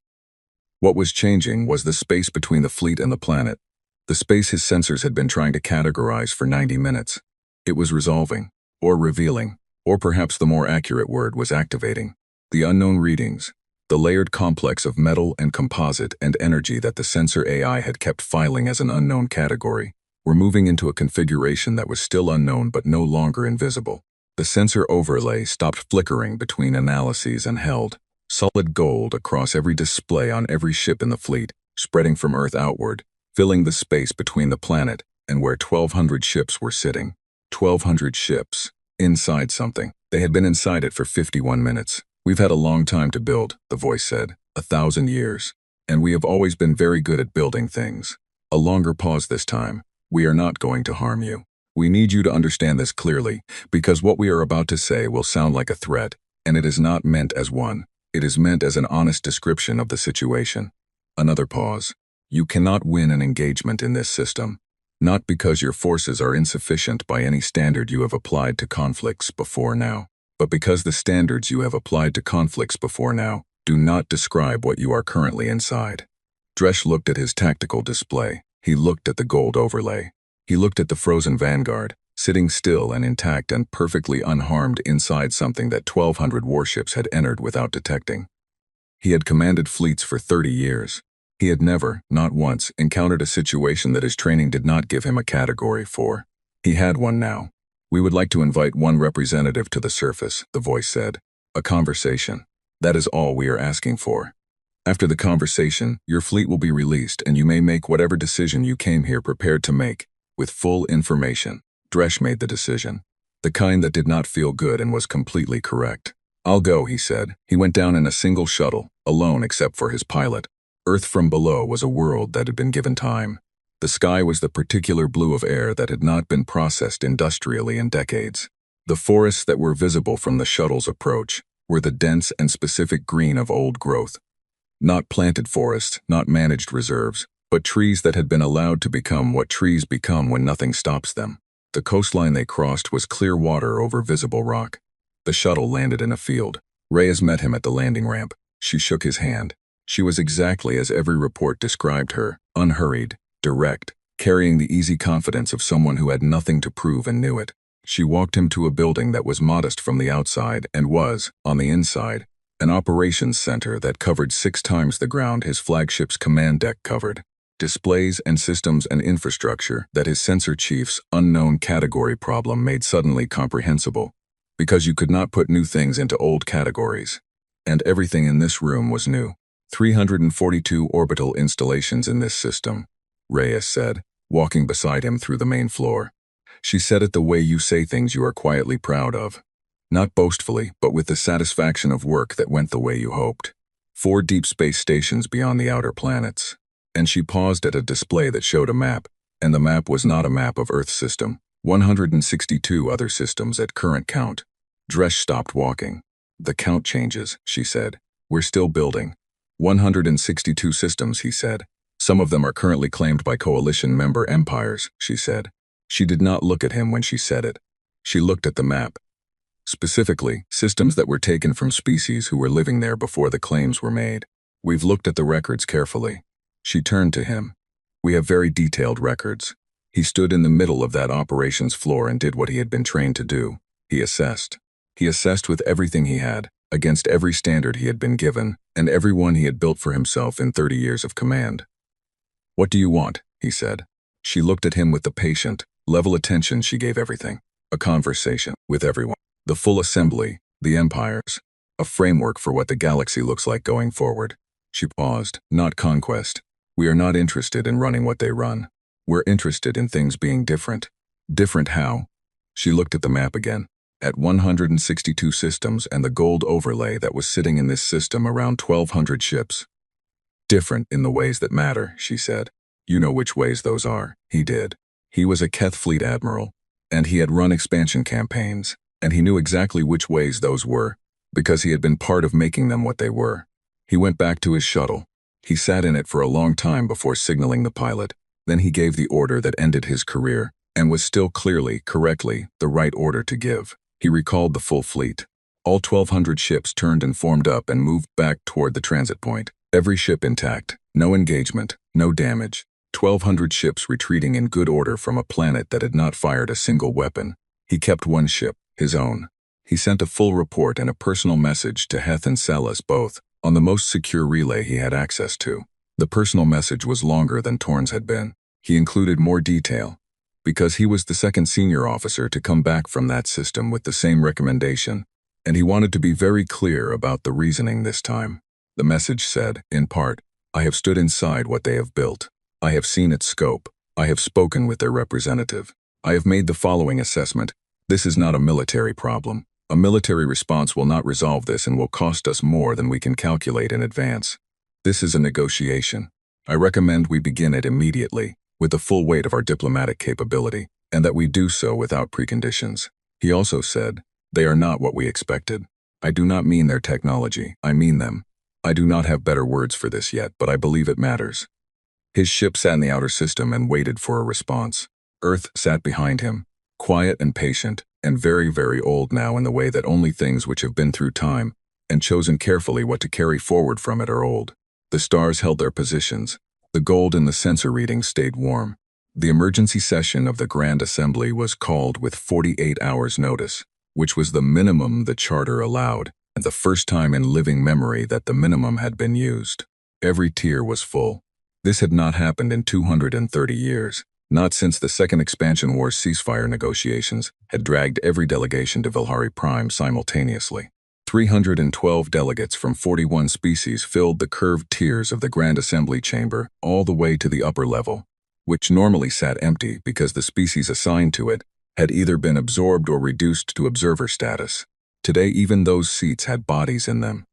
What was changing was the space between the fleet and the planet, the space his sensors had been trying to categorize for 90 minutes. It was resolving, or revealing, or perhaps the more accurate word was activating. The unknown readings, the layered complex of metal and composite and energy that the sensor AI had kept filing as an unknown category, were moving into a configuration that was still unknown but no longer invisible. The sensor overlay stopped flickering between analyses and held, solid gold across every display on every ship in the fleet, spreading from Earth outward, filling the space between the planet and where 1,200 ships were sitting. 1,200 ships, inside something. They had been inside it for 51 minutes. We've had a long time to build, the voice said, 1,000 years. And we have always been very good at building things. A longer pause this time. We are not going to harm you. We need you to understand this clearly, because what we are about to say will sound like a threat, and it is not meant as one. It is meant as an honest description of the situation. Another pause. You cannot win an engagement in this system, not because your forces are insufficient by any standard you have applied to conflicts before now, but because the standards you have applied to conflicts before now do not describe what you are currently inside. Dresch looked at his tactical display. He looked at the gold overlay. He looked at the frozen Vanguard, sitting still and intact and perfectly unharmed inside something that 1,200 warships had entered without detecting. He had commanded fleets for 30 years. He had never, not once, encountered a situation that his training did not give him a category for. He had one now. We would like to invite one representative to the surface, the voice said. A conversation. That is all we are asking for. After the conversation, your fleet will be released and you may make whatever decision you came here prepared to make, with full information. Dresch made the decision. The kind that did not feel good and was completely correct. I'll go, he said. He went down in a single shuttle, alone except for his pilot. Earth from below was a world that had been given time. The sky was the particular blue of air that had not been processed industrially in decades. The forests that were visible from the shuttle's approach were the dense and specific green of old growth. Not planted forests, not managed reserves, but trees that had been allowed to become what trees become when nothing stops them. The coastline they crossed was clear water over visible rock. The shuttle landed in a field. Reyes met him at the landing ramp. She shook his hand. She was exactly as every report described her, unhurried, direct, carrying the easy confidence of someone who had nothing to prove and knew it. She walked him to a building that was modest from the outside and was, on the inside, an operations center that covered 6 times the ground his flagship's command deck covered. Displays and systems and infrastructure that his sensor chief's unknown category problem made suddenly comprehensible, because you could not put new things into old categories. And everything in this room was new. 342 orbital installations in this system, Reyes said, walking beside him through the main floor. She said it the way you say things you are quietly proud of. Not boastfully, but with the satisfaction of work that went the way you hoped. 4 deep space stations beyond the outer planets. And she paused at a display that showed a map, and the map was not a map of Earth's system. 162 other systems at current count. Dresch stopped walking. The count changes, she said. We're still building. 162 systems, he said. Some of them are currently claimed by coalition member empires, she said. She did not look at him when she said it. She looked at the map. Specifically, systems that were taken from species who were living there before the claims were made. We've looked at the records carefully. She turned to him. We have very detailed records. He stood in the middle of that operations floor and did what he had been trained to do. He assessed. He assessed with everything he had, against every standard he had been given, and every one he had built for himself in 30 years of command. What do you want? He said. She looked at him with the patient, level attention she gave everything. A conversation with everyone. The full assembly, the empires. A framework for what the galaxy looks like going forward. She paused. Not conquest. We are not interested in running what they run. We're interested in things being different. Different how? She looked at the map again. At 162 systems and the gold overlay that was sitting in this system around 1,200 ships. Different in the ways that matter, she said. You know which ways those are. He did. He was a Keth Fleet admiral, and he had run expansion campaigns, and he knew exactly which ways those were, because he had been part of making them what they were. He went back to his shuttle. He sat in it for a long time before signaling the pilot. Then he gave the order that ended his career, and was still clearly, correctly, the right order to give. He recalled the full fleet. All 1,200 ships turned and formed up and moved back toward the transit point. Every ship intact, no engagement, no damage. 1,200 ships retreating in good order from a planet that had not fired a single weapon. He kept one ship, his own. He sent a full report and a personal message to Heth and Celis both, on the most secure relay he had access to. The personal message was longer than Torn's had been. He included more detail, because he was the second senior officer to come back from that system with the same recommendation, and he wanted to be very clear about the reasoning this time. The message said, in part, I have stood inside what they have built. I have seen its scope. I have spoken with their representative. I have made the following assessment. This is not a military problem. A military response will not resolve this and will cost us more than we can calculate in advance. This is a negotiation. I recommend we begin it immediately, with the full weight of our diplomatic capability, and that we do so without preconditions. He also said, they are not what we expected. I do not mean their technology, I mean them. I do not have better words for this yet, but I believe it matters. His ship sat in the outer system and waited for a response. Earth sat behind him, quiet and patient, and very, very old now in the way that only things which have been through time, and chosen carefully what to carry forward from it are old. The stars held their positions. The gold in the sensor readings stayed warm. The emergency session of the Grand Assembly was called with 48 hours' notice, which was the minimum the charter allowed, and the first time in living memory that the minimum had been used. Every tier was full. This had not happened in 230 years. Not since the Second Expansion War's ceasefire negotiations had dragged every delegation to Velhari Prime simultaneously. 312 delegates from 41 species filled the curved tiers of the Grand Assembly Chamber all the way to the upper level, which normally sat empty because the species assigned to it had either been absorbed or reduced to observer status. Today, even those seats had bodies in them.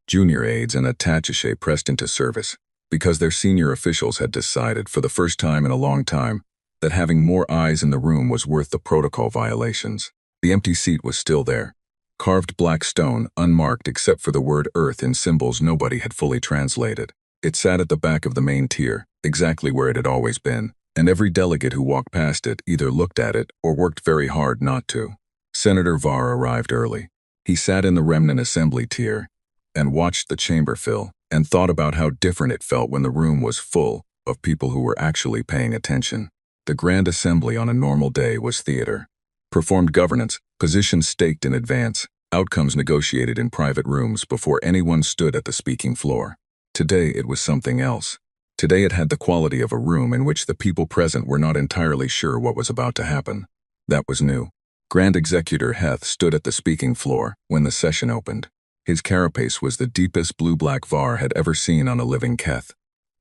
Junior aides and attaché pressed into service because their senior officials had decided for the first time in a long time that having more eyes in the room was worth the protocol violations. The empty seat was still there. Carved black stone, unmarked except for the word Earth in symbols nobody had fully translated. It sat at the back of the main tier, exactly where it had always been, and every delegate who walked past it either looked at it or worked very hard not to. Senator Var arrived early. He sat in the remnant assembly tier and watched the chamber fill and thought about how different it felt when the room was full of people who were actually paying attention. The Grand Assembly on a normal day was theater. Performed governance, positions staked in advance, outcomes negotiated in private rooms before anyone stood at the speaking floor. Today it was something else. Today it had the quality of a room in which the people present were not entirely sure what was about to happen. That was new. Grand Executor Heth stood at the speaking floor when the session opened. His carapace was the deepest blue-black Var had ever seen on a living Keth,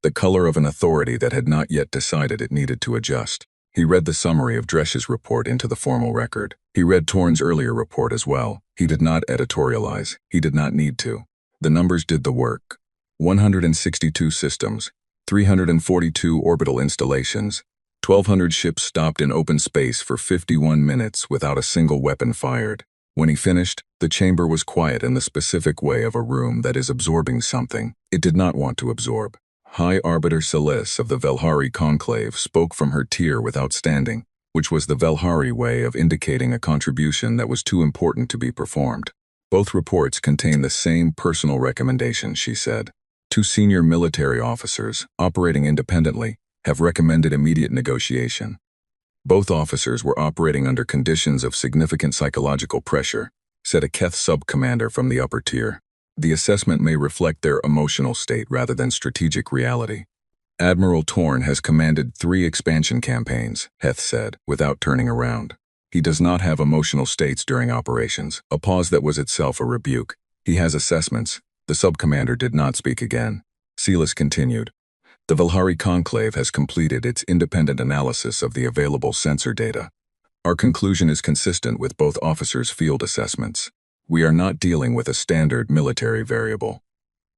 the color of an authority that had not yet decided it needed to adjust. He read the summary of Dresch's report into the formal record. He read Torn's earlier report as well. He did not editorialize. He did not need to. The numbers did the work. 162 systems, 342 orbital installations, 1,200 ships stopped in open space for 51 minutes without a single weapon fired. When he finished, the chamber was quiet in the specific way of a room that is absorbing something it did not want to absorb. High Arbiter Celeste of the Velhari Conclave spoke from her tier without standing, which was the Velhari way of indicating a contribution that was too important to be performed. Both reports contain the same personal recommendation, she said. 2 senior military officers, operating independently, have recommended immediate negotiation. Both officers were operating under conditions of significant psychological pressure, said a Keth sub-commander from the upper tier. The assessment may reflect their emotional state rather than strategic reality. Admiral Torn has commanded 3 expansion campaigns, Heth said, without turning around. He does not have emotional states during operations, a pause that was itself a rebuke. He has assessments. The sub-commander did not speak again. Silas continued. The Velhari Conclave has completed its independent analysis of the available sensor data. Our conclusion is consistent with both officers' field assessments. We are not dealing with a standard military variable.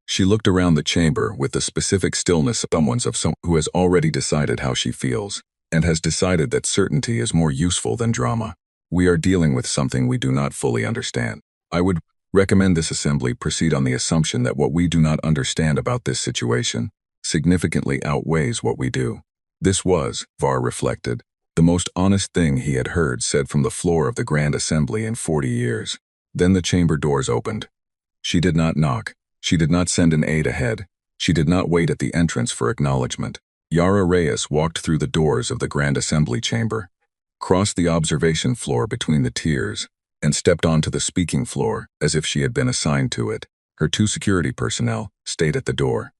She looked around the chamber with the specific stillness of someone who has already decided how she feels, and has decided that certainty is more useful than drama. We are dealing with something we do not fully understand. I would recommend this assembly proceed on the assumption that what we do not understand about this situation significantly outweighs what we do. This was, Var reflected, the most honest thing he had heard said from the floor of the Grand Assembly in 40 years. Then the chamber doors opened. She did not knock. She did not send an aide ahead. She did not wait at the entrance for acknowledgement. Yara Reyes walked through the doors of the Grand Assembly chamber, crossed the observation floor between the tiers, and stepped onto the speaking floor as if she had been assigned to it. Her 2 security personnel stayed at the door.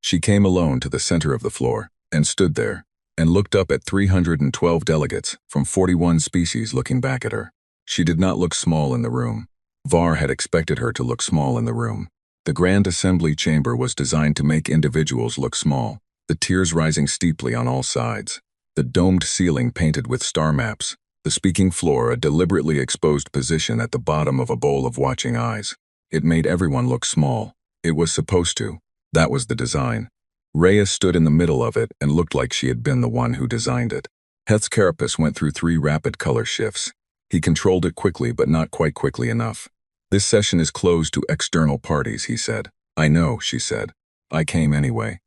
She came alone to the center of the floor and stood there and looked up at 312 delegates from 41 species looking back at her. She did not look small in the room. Var had expected her to look small in the room. The Grand Assembly chamber was designed to make individuals look small, the tiers rising steeply on all sides, the domed ceiling painted with star maps, the speaking floor a deliberately exposed position at the bottom of a bowl of watching eyes. It made everyone look small. It was supposed to. That was the design. Reyes stood in the middle of it and looked like she had been the one who designed it. Heth's carapace went through 3 rapid color shifts. He controlled it quickly, but not quite quickly enough. This session is closed to external parties, he said. I know, she said. I came anyway.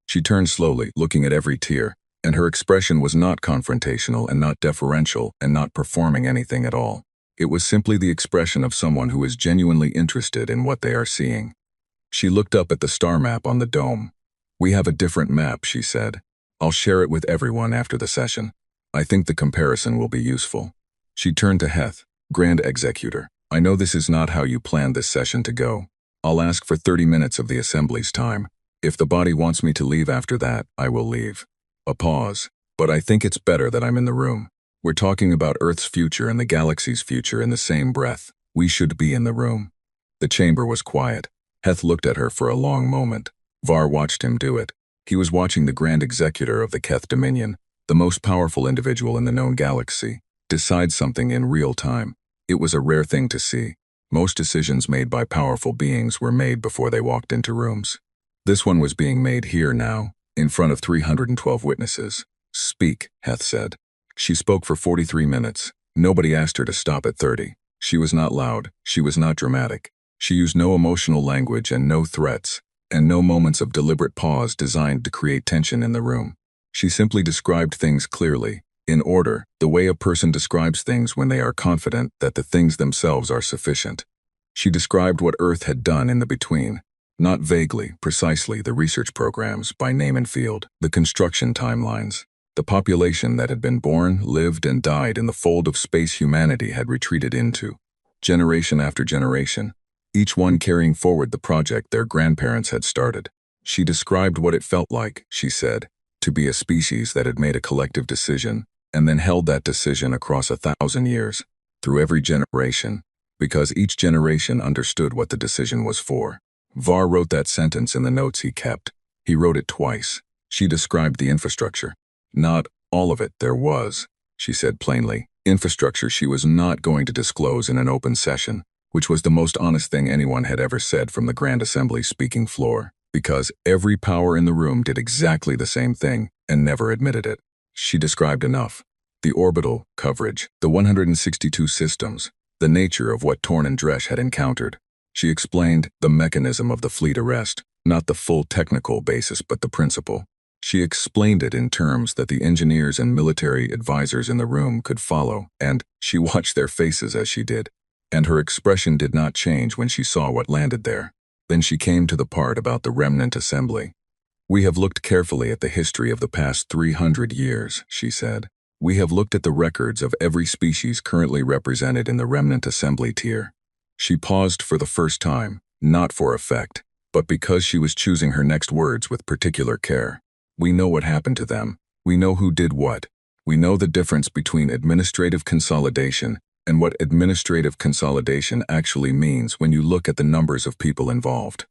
She turned slowly, looking at every tier, and her expression was not confrontational and not deferential and not performing anything at all. It was simply the expression of someone who is genuinely interested in what they are seeing. She looked up at the star map on the dome. We have a different map, she said. I'll share it with everyone after the session. I think the comparison will be useful. She turned to Heth, Grand Executor. I know this is not how you planned this session to go. I'll ask for 30 minutes of the Assembly's time. If the body wants me to leave after that, I will leave. A pause. But I think it's better that I'm in the room. We're talking about Earth's future and the galaxy's future in the same breath. We should be in the room. The chamber was quiet. Heth looked at her for a long moment. Var watched him do it. He was watching the Grand Executor of the Keth Dominion, the most powerful individual in the known galaxy, decide something in real time. It was a rare thing to see. Most decisions made by powerful beings were made before they walked into rooms. This one was being made here now, in front of 312 witnesses. Speak, Heth said. She spoke for 43 minutes. Nobody asked her to stop at 30. She was not loud. She was not dramatic. She used no emotional language and no threats, and no moments of deliberate pause designed to create tension in the room. She simply described things clearly, in order, the way a person describes things when they are confident that the things themselves are sufficient. She described what Earth had done in the between, not vaguely, precisely the research programs by name and field, the construction timelines. The population that had been born, lived, and died in the fold of space humanity had retreated into, generation after generation, each one carrying forward the project their grandparents had started. She described what it felt like, she said, to be a species that had made a collective decision, and then held that decision across 1,000 years, through every generation, because each generation understood what the decision was for. Var wrote that sentence in the notes he kept. He wrote it twice. She described the infrastructure. Not all of it there was, she said plainly. Infrastructure she was not going to disclose in an open session, which was the most honest thing anyone had ever said from the Grand Assembly's speaking floor, because every power in the room did exactly the same thing and never admitted it. She described enough. The orbital coverage, the 162 systems, the nature of what Torn and Dresch had encountered. She explained the mechanism of the fleet arrest, not the full technical basis but the principle. She explained it in terms that the engineers and military advisors in the room could follow, and she watched their faces as she did. And her expression did not change when she saw what landed there. Then she came to the part about the remnant assembly. We have looked carefully at the history of the past 300 years, she said. We have looked at the records of every species currently represented in the remnant assembly tier. She paused for the first time, not for effect, but because she was choosing her next words with particular care. We know what happened to them. We know who did what. We know the difference between administrative consolidation and what administrative consolidation actually means when you look at the numbers of people involved.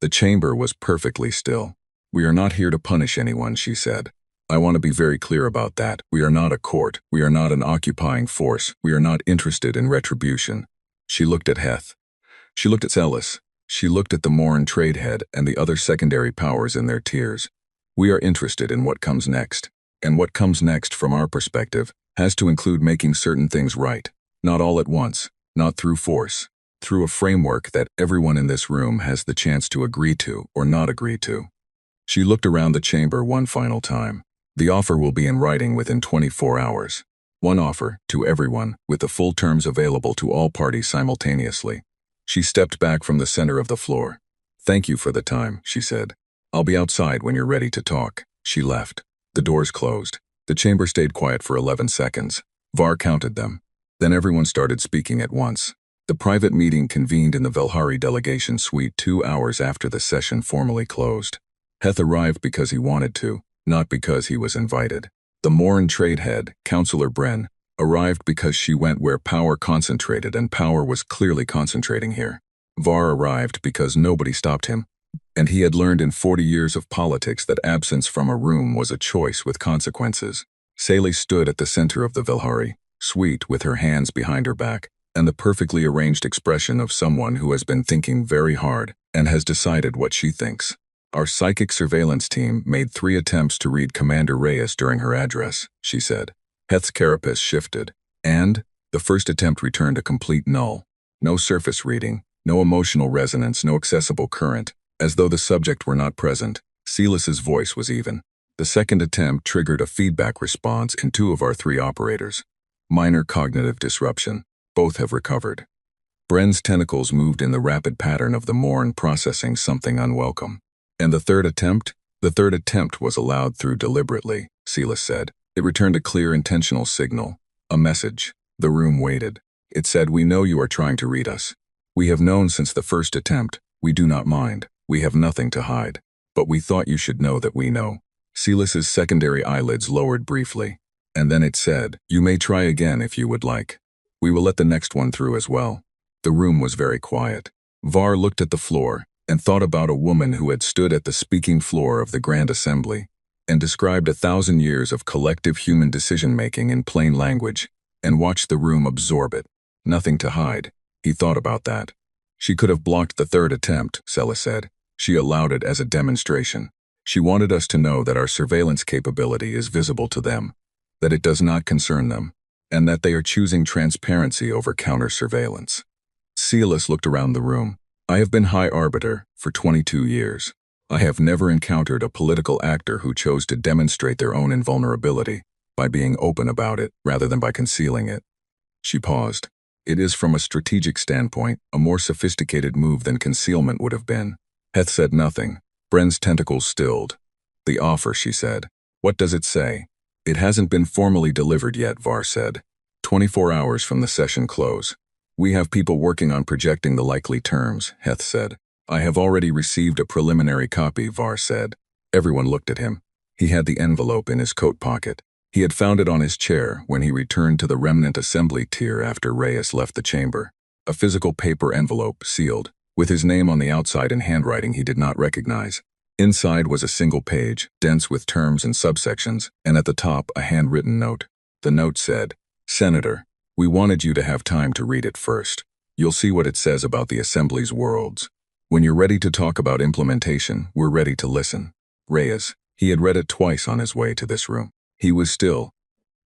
The chamber was perfectly still. We are not here to punish anyone, she said. I want to be very clear about that. We are not a court. We are not an occupying force. We are not interested in retribution. She looked at Heth. She looked at Celis. She looked at the Morn tradehead and the other secondary powers in their tiers. We are interested in what comes next. And what comes next, from our perspective, has to include making certain things right. Not all at once, not through force, through a framework that everyone in this room has the chance to agree to or not agree to. She looked around the chamber one final time. The offer will be in writing within 24 hours. One offer, to everyone, with the full terms available to all parties simultaneously. She stepped back from the center of the floor. Thank you for the time, she said. I'll be outside when you're ready to talk. She left. The doors closed. The chamber stayed quiet for 11 seconds. Var counted them. Then everyone started speaking at once. The private meeting convened in the Velhari delegation suite 2 hours after the session formally closed. Heth arrived because he wanted to, not because he was invited. The Morn tradehead, Councillor Bren, arrived because she went where power concentrated, and power was clearly concentrating here. Var arrived because nobody stopped him, and he had learned in 40 years of politics that absence from a room was a choice with consequences. Saley stood at the center of the Velhari suite with her hands behind her back, and the perfectly arranged expression of someone who has been thinking very hard and has decided what she thinks. Our psychic surveillance team made 3 attempts to read Commander Reyes during her address, she said. Heth's carapace shifted, and the first attempt returned a complete null. No surface reading, no emotional resonance, no accessible current, as though the subject were not present. Celis's voice was even. The second attempt triggered a feedback response in 2 of our 3 operators. Minor cognitive disruption. Both have recovered. Bren's tentacles moved in the rapid pattern of the Morn processing something unwelcome. And the third attempt? The third attempt was allowed through deliberately, Celis said. It returned a clear intentional signal. A message. The room waited. It said, we know you are trying to read us. We have known since the first attempt. We do not mind. We have nothing to hide. But we thought you should know that we know. Silas's secondary eyelids lowered briefly, and then it said, "You may try again if you would like. We will let the next one through as well." The room was very quiet. Var looked at the floor and thought about a woman who had stood at the speaking floor of the Grand Assembly and described 1,000 years of collective human decision-making in plain language and watched the room absorb it. Nothing to hide. He thought about that. She could have blocked the third attempt, Sela said. She allowed it as a demonstration. She wanted us to know that our surveillance capability is visible to them, that it does not concern them, and that they are choosing transparency over counter-surveillance. Silas looked around the room. I have been High Arbiter for 22 years. I have never encountered a political actor who chose to demonstrate their own invulnerability by being open about it rather than by concealing it. She paused. It is, from a strategic standpoint, a more sophisticated move than concealment would have been. Heth said nothing. Bren's tentacles stilled. The offer, she said. What does it say? It hasn't been formally delivered yet, Var said. 24 hours from the session close. We have people working on projecting the likely terms, Heth said. I have already received a preliminary copy, Var said. Everyone looked at him. He had the envelope in his coat pocket. He had found it on his chair when he returned to the remnant assembly tier after Reyes left the chamber. A physical paper envelope, sealed, with his name on the outside in handwriting he did not recognize. Inside was a single page, dense with terms and subsections, and at the top a handwritten note. The note said, Senator, we wanted you to have time to read it first. You'll see what it says about the Assembly's worlds. When you're ready to talk about implementation, we're ready to listen. Reyes, he had read it twice on his way to this room. He was still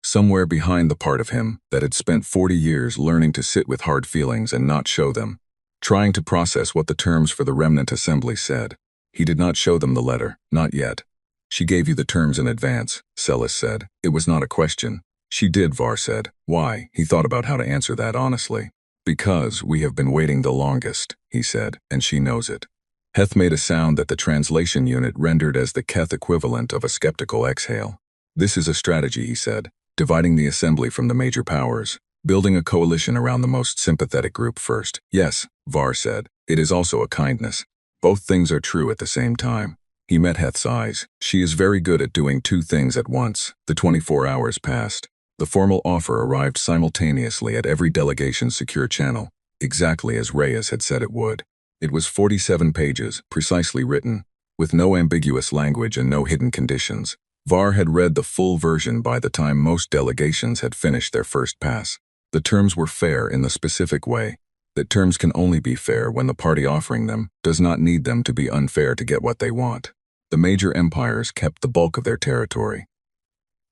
somewhere behind the part of him that had spent 40 years learning to sit with hard feelings and not show them, trying to process what the terms for the remnant assembly said. He did not show them the letter, not yet. She gave you the terms in advance, Celis said. It was not a question. She did, Var said. Why? He thought about how to answer that honestly. Because we have been waiting the longest, he said, and she knows it. Heth made a sound that the translation unit rendered as the Keth equivalent of a skeptical exhale. This is a strategy, he said, dividing the assembly from the major powers, building a coalition around the most sympathetic group first. Yes, Var said, it is also a kindness. Both things are true at the same time. He met Heth's eyes. She is very good at doing two things at once. The 24 hours passed. The formal offer arrived simultaneously at every delegation's secure channel, exactly as Reyes had said it would. It was 47 pages, precisely written, with no ambiguous language and no hidden conditions. Var had read the full version by the time most delegations had finished their first pass. The terms were fair in the specific way that terms can only be fair when the party offering them does not need them to be unfair to get what they want. The major empires kept the bulk of their territory.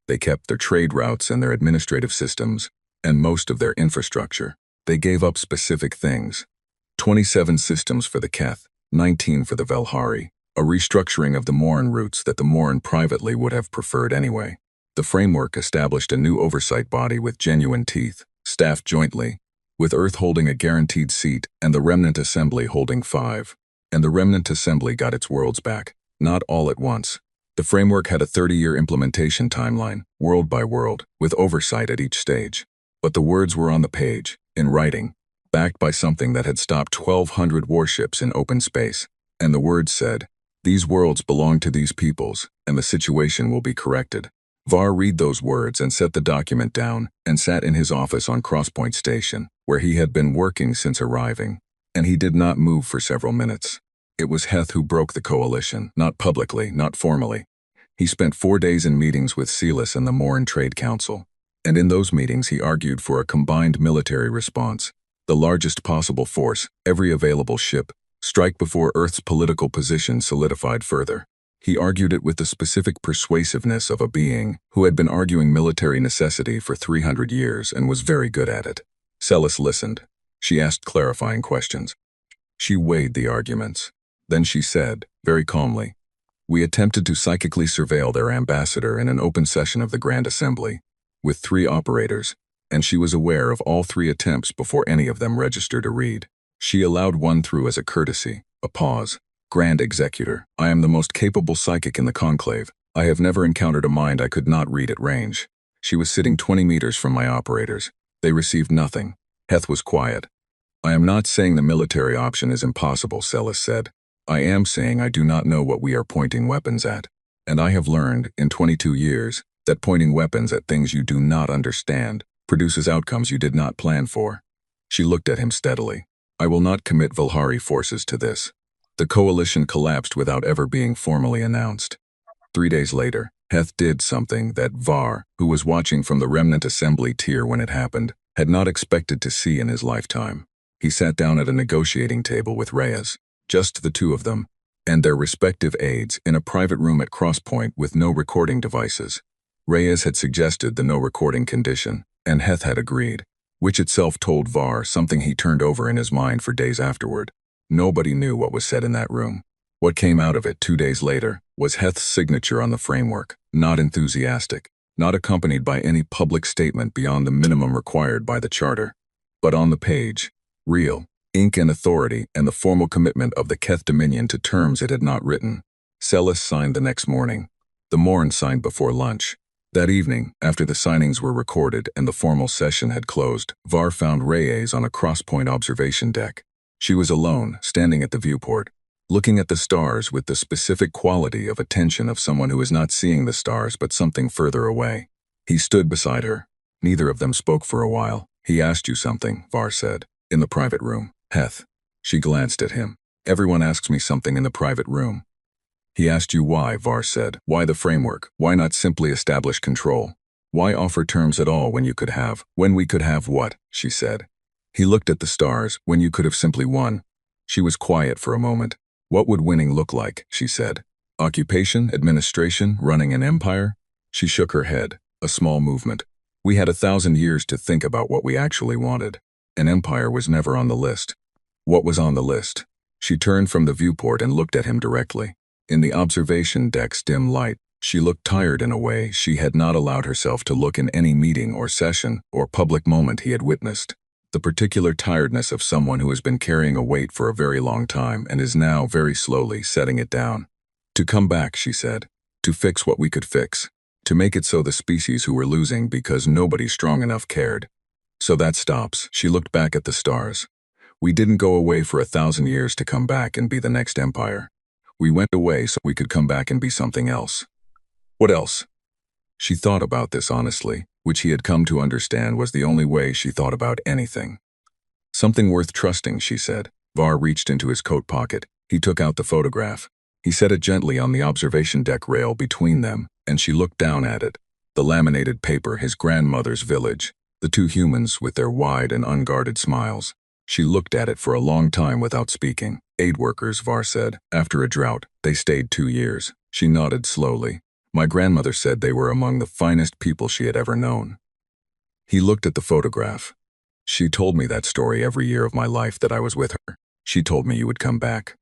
They kept their trade routes and their administrative systems, and most of their infrastructure. They gave up specific things. 27 systems for the Keth, 19 for the Velhari, a restructuring of the Morin routes that the Morin privately would have preferred anyway. The framework established a new oversight body with genuine teeth, staffed jointly, with Earth holding a guaranteed seat and the Remnant Assembly holding 5. And the Remnant Assembly got its worlds back, not all at once. The framework had a 30-year implementation timeline, world by world, with oversight at each stage. But the words were on the page, in writing, backed by something that had stopped 1,200 warships in open space. And the words said, these worlds belong to these peoples, and the situation will be corrected. Var read those words and set the document down and sat in his office on Crosspoint Station, where he had been working since arriving. And he did not move for several minutes. It was Heth who broke the coalition, not publicly, not formally. He spent 4 days in meetings with Silas and the Morin Trade Council. And in those meetings he argued for a combined military response, the largest possible force, every available ship, strike before Earth's political position solidified further. He argued it with the specific persuasiveness of a being who had been arguing military necessity for 300 years and was very good at it. Celis listened. She asked clarifying questions. She weighed the arguments. Then she said, very calmly, we attempted to psychically surveil their ambassador in an open session of the Grand Assembly, with 3 operators, and she was aware of all 3 attempts before any of them registered to read. She allowed one through as a courtesy, a pause. Grand Executor, I am the most capable psychic in the conclave. I have never encountered a mind I could not read at range. She was sitting 20 meters from my operators. They received nothing. Heth was quiet. I am not saying the military option is impossible, Celis said. I am saying I do not know what we are pointing weapons at. And I have learned, in 22 years, that pointing weapons at things you do not understand produces outcomes you did not plan for. She looked at him steadily. I will not commit Valhari forces to this. The coalition collapsed without ever being formally announced. 3 days later, Heth did something that Var, who was watching from the remnant assembly tier when it happened, had not expected to see in his lifetime. He sat down at a negotiating table with Reyes, just the two of them, and their respective aides in a private room at Crosspoint with no recording devices. Reyes had suggested the no recording condition, and Heth had agreed, which itself told Var something he turned over in his mind for days afterward. Nobody knew what was said in that room. What came out of it 2 days later was Heth's signature on the framework, not enthusiastic, not accompanied by any public statement beyond the minimum required by the charter, but on the page, real, ink and authority and the formal commitment of the Keth Dominion to terms it had not written. Celis signed the next morning. The Morn signed before lunch. That evening, after the signings were recorded and the formal session had closed, Var found Reyes on a Crosspoint observation deck. She was alone, standing at the viewport, looking at the stars with the specific quality of attention of someone who is not seeing the stars but something further away. He stood beside her. Neither of them spoke for a while. He asked you something, Var said, in the private room. Heth. She glanced at him. Everyone asks me something in the private room. He asked you why, Var said. Why the framework? Why not simply establish control? Why offer terms at all when we could have what? She said. He looked at the stars, when you could have simply won. She was quiet for a moment. What would winning look like? She said. Occupation, administration, running an empire? She shook her head, a small movement. We had 1,000 years to think about what we actually wanted. An empire was never on the list. What was on the list? She turned from the viewport and looked at him directly. In the observation deck's dim light, she looked tired in a way she had not allowed herself to look in any meeting or session or public moment he had witnessed. The particular tiredness of someone who has been carrying a weight for a very long time and is now very slowly setting it down. To come back, she said. To fix what we could fix. To make it so the species who were losing because nobody strong enough cared. So that stops. She looked back at the stars. We didn't go away for 1,000 years to come back and be the next empire. We went away so we could come back and be something else. What else? She thought about this honestly, which he had come to understand was the only way she thought about anything. Something worth trusting, she said. Var reached into his coat pocket. He took out the photograph. He set it gently on the observation deck rail between them, and she looked down at it. The laminated paper, his grandmother's village, the two humans with their wide and unguarded smiles. She looked at it for a long time without speaking. Aid workers, Var said. After a drought, they stayed 2 years. She nodded slowly. My grandmother said they were among the finest people she had ever known. He looked at the photograph. She told me that story every year of my life that I was with her. She told me you would come back.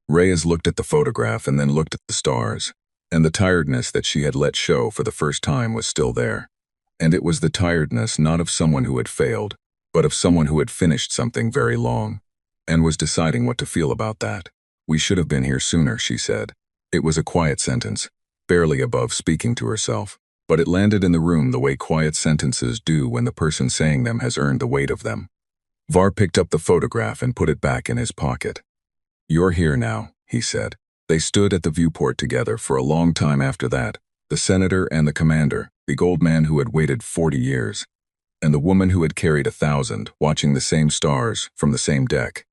Reyes looked at the photograph and then looked at the stars, and the tiredness that she had let show for the first time was still there. And it was the tiredness not of someone who had failed, but of someone who had finished something very long, and was deciding what to feel about that. We should have been here sooner, she said. It was a quiet sentence, barely above speaking to herself, but it landed in the room the way quiet sentences do when the person saying them has earned the weight of them. Var picked up the photograph and put it back in his pocket. You're here now, he said. They stood at the viewport together for a long time after that, the senator and the commander, the old man who had waited 40 years, and the woman who had carried 1,000, watching the same stars from the same deck.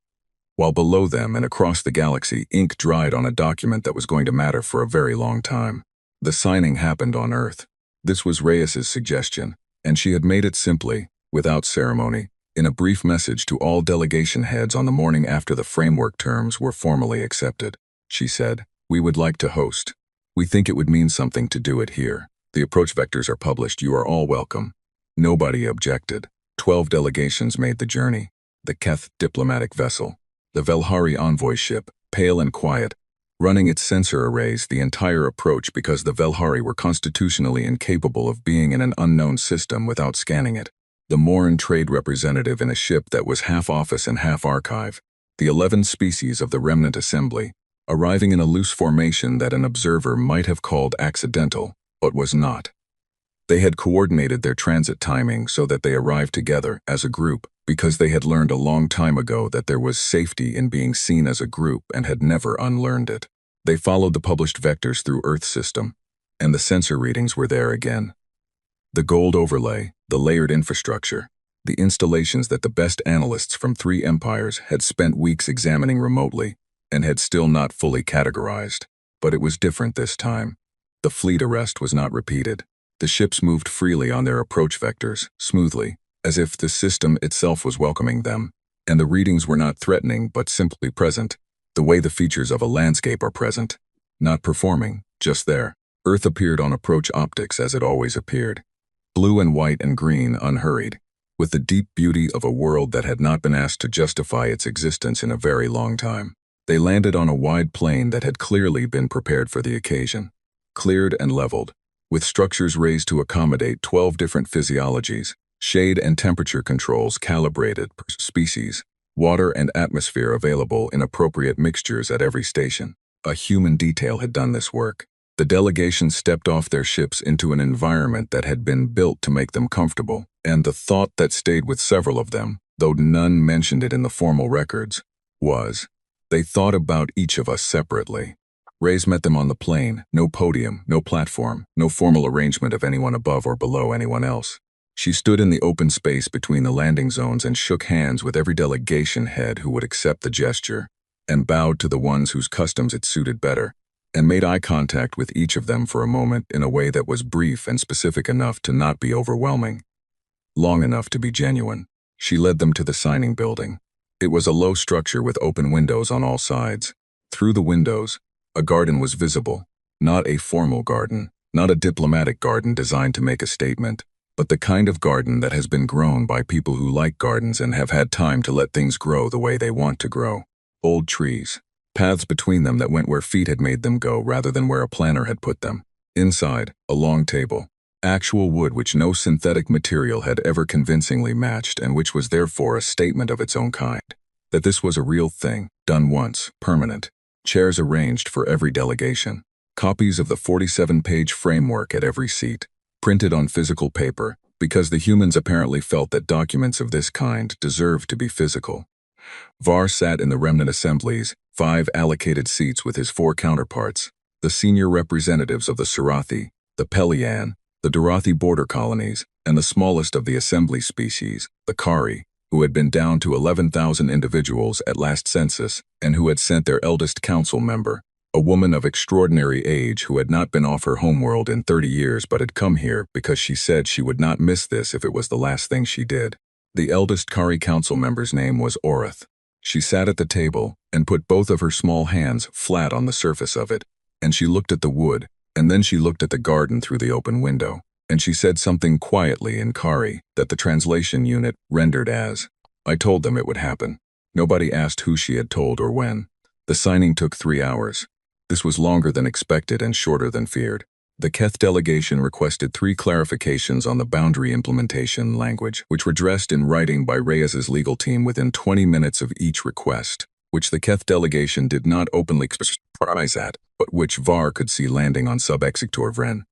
While below them and across the galaxy, ink dried on a document that was going to matter for a very long time. The signing happened on Earth. This was Reyes's suggestion, and she had made it simply, without ceremony, in a brief message to all delegation heads on the morning after the framework terms were formally accepted. She said, "We would like to host. We think it would mean something to do it here. The approach vectors are published. You are all welcome." Nobody objected. 12 delegations made the journey. The Keth diplomatic vessel. The Valhari envoy ship, pale and quiet, running its sensor arrays the entire approach because the Valhari were constitutionally incapable of being in an unknown system without scanning it. The Moran trade representative in a ship that was half office and half archive. The 11 species of the remnant assembly, arriving in a loose formation that an observer might have called accidental, but was not. They had coordinated their transit timing so that they arrived together as a group because they had learned a long time ago that there was safety in being seen as a group and had never unlearned it. They followed the published vectors through Earth system, and the sensor readings were there again. The gold overlay, the layered infrastructure, the installations that the best analysts from 3 empires had spent weeks examining remotely and had still not fully categorized. But it was different this time. The fleet arrest was not repeated. The ships moved freely on their approach vectors, smoothly, as if the system itself was welcoming them, and the readings were not threatening but simply present, the way the features of a landscape are present. Not performing, just there. Earth appeared on approach optics as it always appeared. Blue and white and green, unhurried, with the deep beauty of a world that had not been asked to justify its existence in a very long time. They landed on a wide plain that had clearly been prepared for the occasion. Cleared and leveled, with structures raised to accommodate 12 different physiologies, shade and temperature controls calibrated per species, water and atmosphere available in appropriate mixtures at every station. A human detail had done this work. The delegation stepped off their ships into an environment that had been built to make them comfortable, and the thought that stayed with several of them, though none mentioned it in the formal records, was, they thought about each of us separately. Reyes met them on the plain, no podium, no platform, no formal arrangement of anyone above or below anyone else. She stood in the open space between the landing zones and shook hands with every delegation head who would accept the gesture, and bowed to the ones whose customs it suited better, and made eye contact with each of them for a moment in a way that was brief and specific enough to not be overwhelming, long enough to be genuine. She led them to the signing building. It was a low structure with open windows on all sides. Through the windows, a garden was visible, not a formal garden, not a diplomatic garden designed to make a statement, but the kind of garden that has been grown by people who like gardens and have had time to let things grow the way they want to grow. Old trees, paths between them that went where feet had made them go rather than where a planner had put them. Inside, a long table. Actual wood which no synthetic material had ever convincingly matched and which was therefore a statement of its own kind. That this was a real thing, done once, permanent. Chairs arranged for every delegation. Copies of the 47-page framework at every seat. Printed on physical paper, because the humans apparently felt that documents of this kind deserved to be physical. Var sat in the remnant assemblies, 5 allocated seats with his 4 counterparts, the senior representatives of the Surathi, the Pelian, the Durathi border colonies, and the smallest of the assembly species, the Kari, who had been down to 11,000 individuals at last census and who had sent their eldest council member, a woman of extraordinary age who had not been off her homeworld in 30 years but had come here because she said she would not miss this if it was the last thing she did. The eldest Kari council member's name was Orith. She sat at the table and put both of her small hands flat on the surface of it, and she looked at the wood, and then she looked at the garden through the open window, and she said something quietly in Kari that the translation unit rendered as, "I told them it would happen." Nobody asked who she had told or when. The signing took 3 hours. This was longer than expected and shorter than feared. The Keth delegation requested 3 clarifications on the boundary implementation language, which were dressed in writing by Reyes's legal team within 20 minutes of each request, which the Keth delegation did not openly surprise at, but which Var could see landing on sub-executor Vren.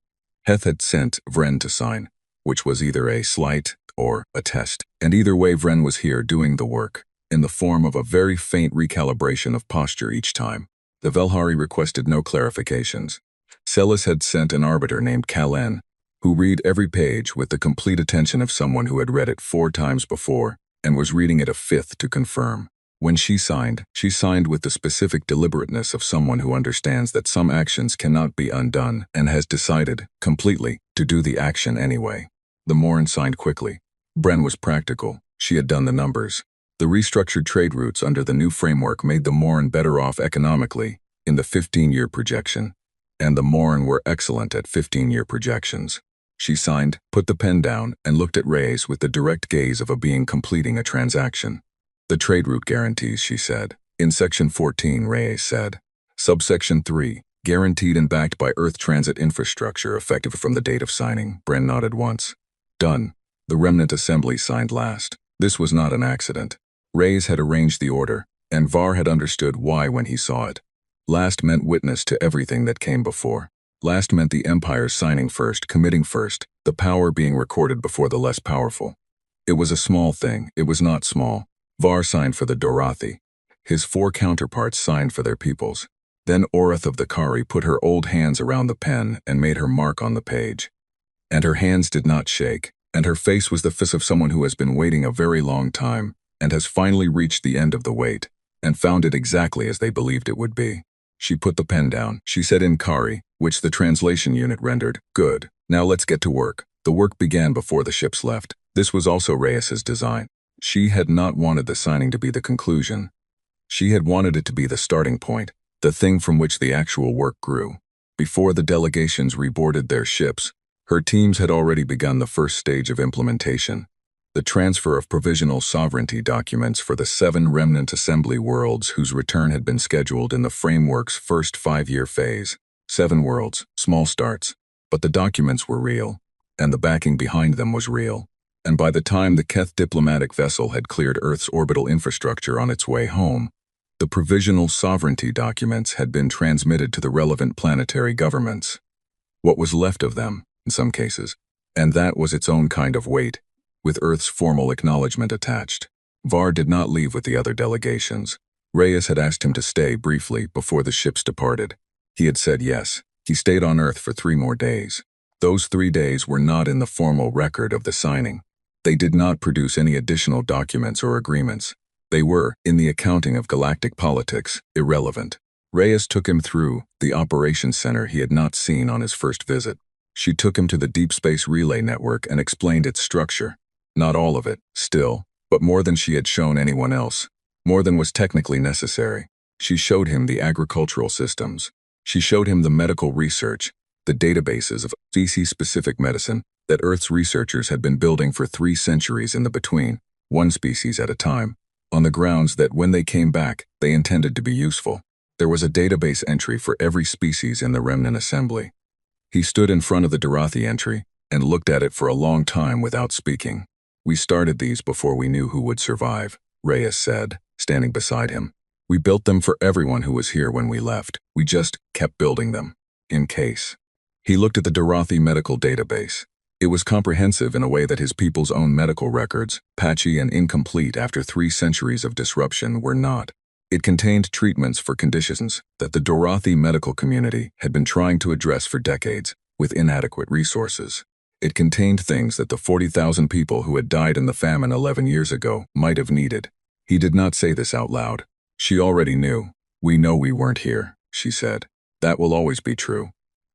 Heth had sent Vren to sign, which was either a slight or a test, and either way Vren was here doing the work, in the form of a very faint recalibration of posture each time. The Velhari requested no clarifications. Celis had sent an arbiter named Kalen, who read every page with the complete attention of someone who had read it 4 times before and was reading it a 5th to confirm. When she signed with the specific deliberateness of someone who understands that some actions cannot be undone and has decided, completely, to do the action anyway. The Morin signed quickly. Bren was practical. She had done the numbers. The restructured trade routes under the new framework made the Morin better off economically in the 15-year projection, and the Morin were excellent at 15-year projections. She signed, put the pen down, and looked at Reyes with the direct gaze of a being completing a transaction. The trade route guarantees, she said. In Section 14, Reyes said. Subsection 3, guaranteed and backed by Earth transit infrastructure effective from the date of signing. Bren nodded once. Done. The remnant assembly signed last. This was not an accident. Reyes had arranged the order, and Var had understood why when he saw it. Last meant witness to everything that came before. Last meant the Empire signing first, committing first, the power being recorded before the less powerful. It was a small thing. It was not small. Var signed for the Dorathi. His 4 counterparts signed for their peoples. Then Orith of the Kari put her old hands around the pen and made her mark on the page. And her hands did not shake, and her face was the face of someone who has been waiting a very long time and has finally reached the end of the wait and found it exactly as they believed it would be. She put the pen down. She said in Kari, which the translation unit rendered, "Good. Now let's get to work." The work began before the ships left. This was also Reyes's design. She had not wanted the signing to be the conclusion. She had wanted it to be the starting point, the thing from which the actual work grew. Before the delegations reboarded their ships, her teams had already begun the first stage of implementation, the transfer of provisional sovereignty documents for the 7 remnant assembly worlds whose return had been scheduled in the framework's first 5-year phase. 7 worlds, small starts, but the documents were real, and the backing behind them was real. And by the time the Keth diplomatic vessel had cleared Earth's orbital infrastructure on its way home, the provisional sovereignty documents had been transmitted to the relevant planetary governments. What was left of them, in some cases, and that was its own kind of weight, with Earth's formal acknowledgement attached. Var did not leave with the other delegations. Reyes had asked him to stay briefly before the ships departed. He had said yes. He stayed on Earth for 3 more days. Those 3 days were not in the formal record of the signing. They did not produce any additional documents or agreements. They were, in the accounting of galactic politics, irrelevant. Reyes took him through the operations center he had not seen on his first visit. She took him to the Deep Space Relay Network and explained its structure. Not all of it, still, but more than she had shown anyone else. More than was technically necessary. She showed him the agricultural systems. She showed him the medical research, the databases of species-specific medicine that Earth's researchers had been building for 3 centuries in the between, 1 species at a time, on the grounds that when they came back, they intended to be useful. There was a database entry for every species in the remnant assembly. He stood in front of the Darathi entry and looked at it for a long time without speaking. "We started these before we knew who would survive," Reyes said, standing beside him. "We built them for everyone who was here when we left. We just kept building them, in case." He looked at the Darathi medical database. It was comprehensive in a way that his people's own medical records, patchy and incomplete after 3 centuries of disruption, were not. It contained treatments for conditions that the Darathi medical community had been trying to address for decades, with inadequate resources. It contained things that the 40,000 people who had died in the famine 11 years ago might have needed. He did not say this out loud. She already knew. "We know we weren't here," she said. "That will always be true.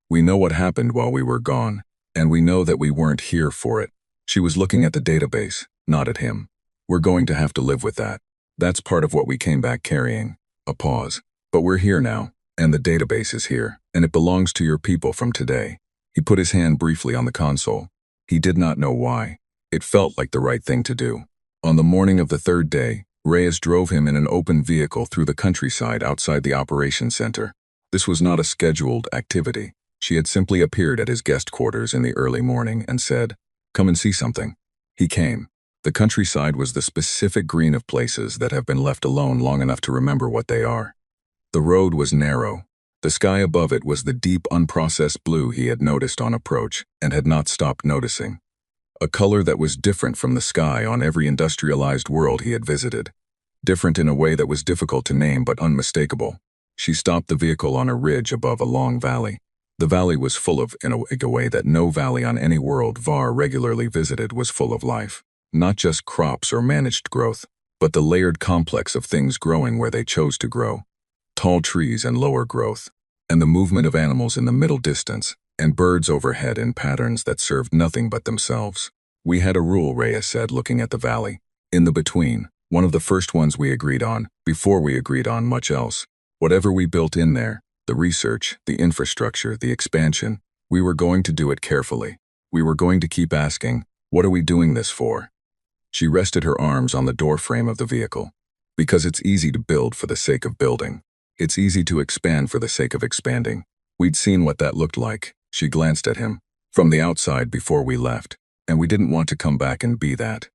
We know what happened while we were gone, and we know that we weren't here for it." She was looking at the database, not at him. "We're going to have to live with that. That's part of what we came back carrying." A pause. "But we're here now, and the database is here, and it belongs to your people from today." He put his hand briefly on the console. He did not know why. It felt like the right thing to do. On the morning of the 3rd day, Reyes drove him in an open vehicle through the countryside outside the operations center. This was not a scheduled activity. She had simply appeared at his guest quarters in the early morning and said, "Come and see something." He came. The countryside was the specific green of places that have been left alone long enough to remember what they are. The road was narrow. The sky above it was the deep, unprocessed blue he had noticed on approach and had not stopped noticing. A color that was different from the sky on every industrialized world he had visited. Different in a way that was difficult to name but unmistakable. She stopped the vehicle on a ridge above a long valley. The valley was full of, in a way that no valley on any world Var regularly visited was full of life. Not just crops or managed growth, but the layered complex of things growing where they chose to grow. Tall trees and lower growth, and the movement of animals in the middle distance, and birds overhead in patterns that served nothing but themselves. "We had a rule," Reyes said, looking at the valley. "In the between, one of the first ones we agreed on, before we agreed on much else. Whatever we built in there, the research, the infrastructure, the expansion, we were going to do it carefully. We were going to keep asking, what are we doing this for?" She rested her arms on the doorframe of the vehicle. "Because it's easy to build for the sake of building. It's easy to expand for the sake of expanding. We'd seen what that looked like," she glanced at him, "from the outside before we left, and we didn't want to come back and be that."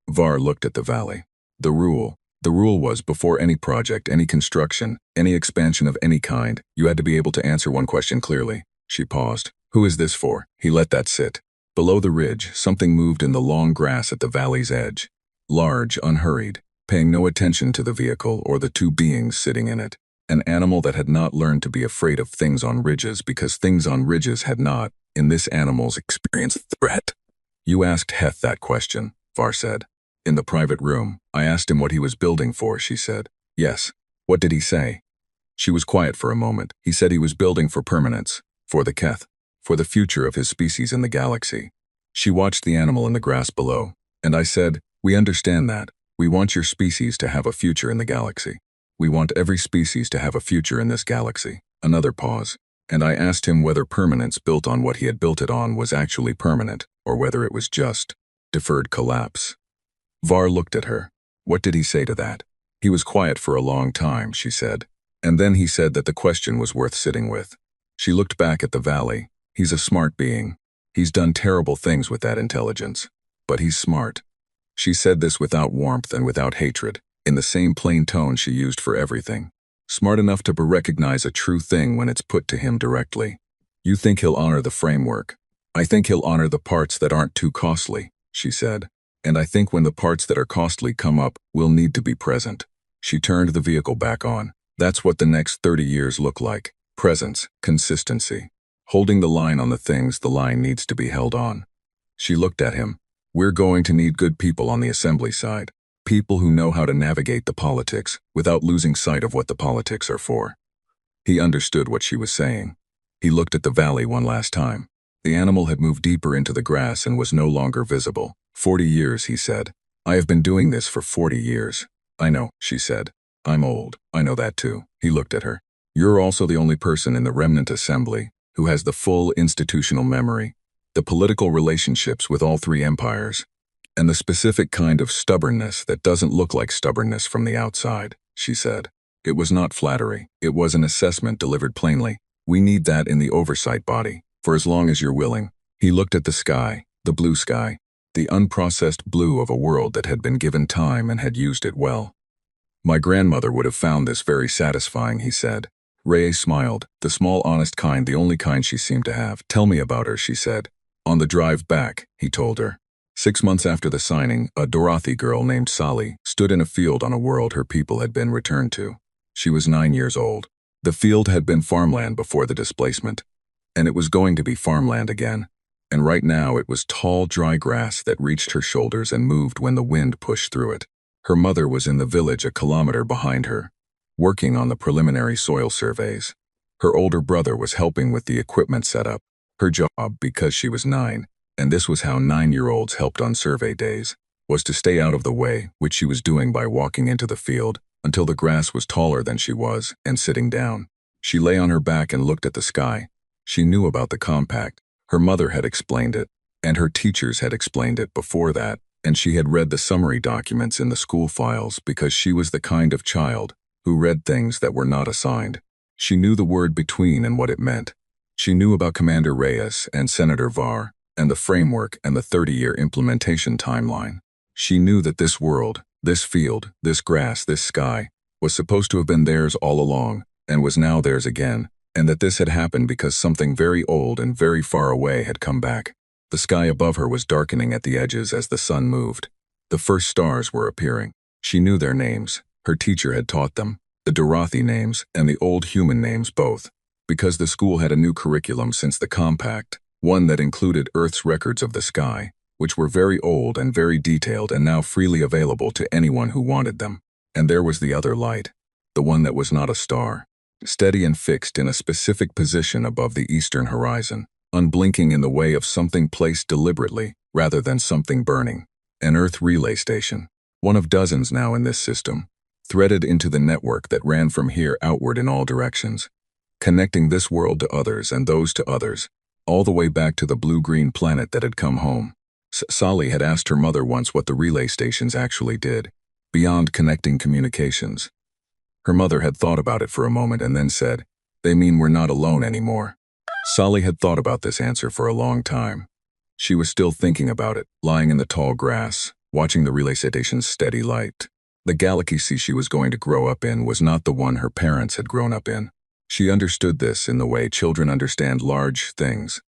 Var looked at the valley. The rule was before any project, any construction, any expansion of any kind, you had to be able to answer one question clearly. She paused. "Who is this for?" He let that sit. Below the ridge, something moved in the long grass at the valley's edge. Large, unhurried, paying no attention to the vehicle or the 2 beings sitting in it. An animal that had not learned to be afraid of things on ridges because things on ridges had not, in this animal's experience, threat. You asked Heth that question, Var said. In the private room, I asked him what he was building for, she said. Yes. What did he say? She was quiet for a moment. He said he was building for permanence, for the Keth, for the future of his species in the galaxy. She watched the animal in the grass below, and I said, we understand that. We want your species to have a future in the galaxy. We want every species to have a future in this galaxy. Another pause. And I asked him whether permanence built on what he had built it on was actually permanent, or whether it was just deferred collapse. Var looked at her. What did he say to that? He was quiet for a long time, she said. And then he said that the question was worth sitting with. She looked back at the valley. He's a smart being. He's done terrible things with that intelligence. But he's smart. She said this without warmth and without hatred, in the same plain tone she used for everything. Smart enough to recognize a true thing when it's put to him directly. You think he'll honor the framework. I think he'll honor the parts that aren't too costly, she said. And I think when the parts that are costly come up, we'll need to be present. She turned the vehicle back on. That's what the next 30 years look like. Presence, consistency. Holding the line on the things the line needs to be held on. She looked at him. We're going to need good people on the assembly side. People who know how to navigate the politics without losing sight of what the politics are for. He understood what she was saying. He looked at the valley one last time. The animal had moved deeper into the grass and was no longer visible. 40 years, he said. I have been doing this for 40 years. I know, she said. I'm old. I know that too. He looked at her. You're also the only person in the remnant assembly who has the full institutional memory, the political relationships with all three empires, and the specific kind of stubbornness that doesn't look like stubbornness from the outside, she said. It was not flattery. It was an assessment delivered plainly. We need that in the oversight body, for as long as you're willing. He looked at the sky, the blue sky, the unprocessed blue of a world that had been given time and had used it well. My grandmother would have found this very satisfying, he said. Rhea smiled, the small honest kind, the only kind she seemed to have. Tell me about her, she said. On the drive back, he told her. 6 months after the signing, a Dorothy girl named Sally stood in a field on a world her people had been returned to. She was 9 years old. The field had been farmland before the displacement, and it was going to be farmland again. And right now it was tall, dry grass that reached her shoulders and moved when the wind pushed through it. Her mother was in the village a kilometer behind her, working on the preliminary soil surveys. Her older brother was helping with the equipment setup. Her job, because she was 9, and this was how 9-year-olds helped on survey days, was to stay out of the way, which she was doing by walking into the field until the grass was taller than she was, and sitting down. She lay on her back and looked at the sky. She knew about the compact. Her mother had explained it, and her teachers had explained it before that, and she had read the summary documents in the school files because she was the kind of child who read things that were not assigned. She knew the word between and what it meant. She knew about Commander Reyes and Senator Var, and the framework and the 30-year implementation timeline. She knew that this world, this field, this grass, this sky, was supposed to have been theirs all along, and was now theirs again, and that this had happened because something very old and very far away had come back. The sky above her was darkening at the edges as the sun moved. The first stars were appearing. She knew their names. Her teacher had taught them, the Dorothy names and the old human names both, because the school had a new curriculum since the compact, one that included Earth's records of the sky, which were very old and very detailed and now freely available to anyone who wanted them. And there was the other light, the one that was not a star, steady and fixed in a specific position above the eastern horizon, unblinking in the way of something placed deliberately rather than something burning. An Earth relay station, one of dozens now in this system, threaded into the network that ran from here outward in all directions, connecting this world to others and those to others, all the way back to the blue-green planet that had come home. Sally had asked her mother once what the relay stations actually did, beyond connecting communications. Her mother had thought about it for a moment and then said, "They mean we're not alone anymore." Sally had thought about this answer for a long time. She was still thinking about it, lying in the tall grass, watching the relay station's steady light. The galaxy she was going to grow up in was not the one her parents had grown up in. She understood this in the way children understand large things.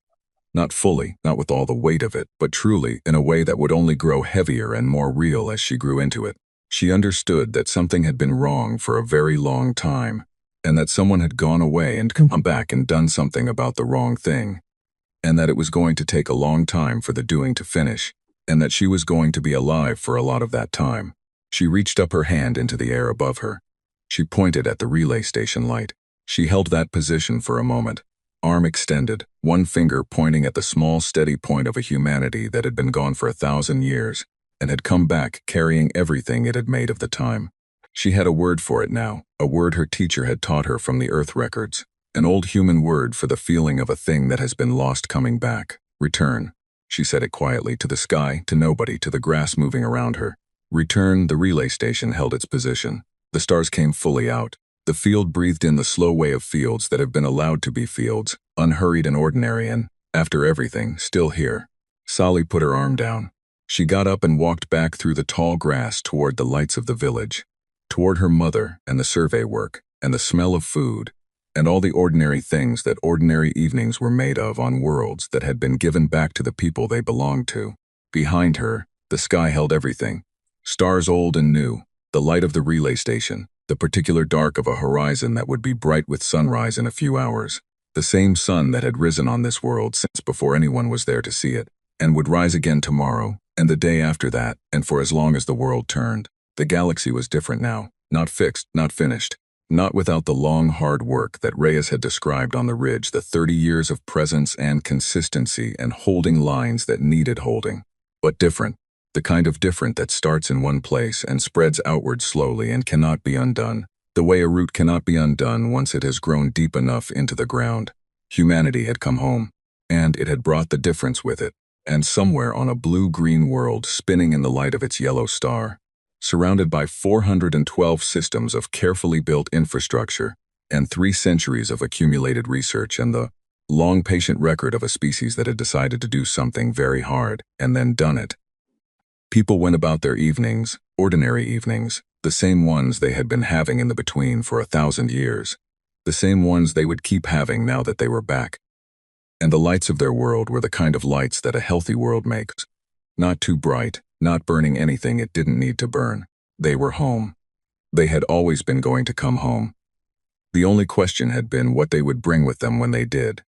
Not fully, not with all the weight of it, but truly in a way that would only grow heavier and more real as she grew into it. She understood that something had been wrong for a very long time. and that someone had gone away and come back and done something about the wrong thing, and that it was going to take a long time for the doing to finish, and that she was going to be alive for a lot of that time. She reached up her hand into the air above her. She pointed at the relay station light. She held that position for a moment, arm extended, one finger pointing at the small, steady point of a humanity that had been gone for 1,000 years, and had come back carrying everything it had made of the time. She had a word for it now, a word her teacher had taught her from the Earth records, an old human word for the feeling of a thing that has been lost coming back. Return. She said it quietly, to the sky, to nobody, to the grass moving around her. Return. The relay station held its position. The stars came fully out. The field breathed in the slow way of fields that have been allowed to be fields, unhurried and ordinary and, after everything, still here. Sally put her arm down. She got up and walked back through the tall grass toward the lights of the village, toward her mother and the survey work and the smell of food, and all the ordinary things that ordinary evenings were made of on worlds that had been given back to the people they belonged to. Behind her, the sky held everything. Stars old and new, the light of the relay station, the particular dark of a horizon that would be bright with sunrise in a few hours, the same sun that had risen on this world since before anyone was there to see it, and would rise again tomorrow, and the day after that, and for as long as the world turned. The galaxy was different now, not fixed, not finished, not without the long, hard work that Reyes had described on the ridge, the 30 years of presence and consistency and holding lines that needed holding, but different. The kind of different that starts in one place and spreads outward slowly and cannot be undone, the way a root cannot be undone once it has grown deep enough into the ground. Humanity had come home, and it had brought the difference with it, and somewhere on a blue-green world spinning in the light of its yellow star, surrounded by 412 systems of carefully built infrastructure and 3 centuries of accumulated research and the long patient record of a species that had decided to do something very hard and then done it. People went about their evenings, ordinary evenings, the same ones they had been having in the between for 1,000 years, the same ones they would keep having now that they were back. And the lights of their world were the kind of lights that a healthy world makes. Not too bright, not burning anything it didn't need to burn. They were home. They had always been going to come home. The only question had been what they would bring with them when they did.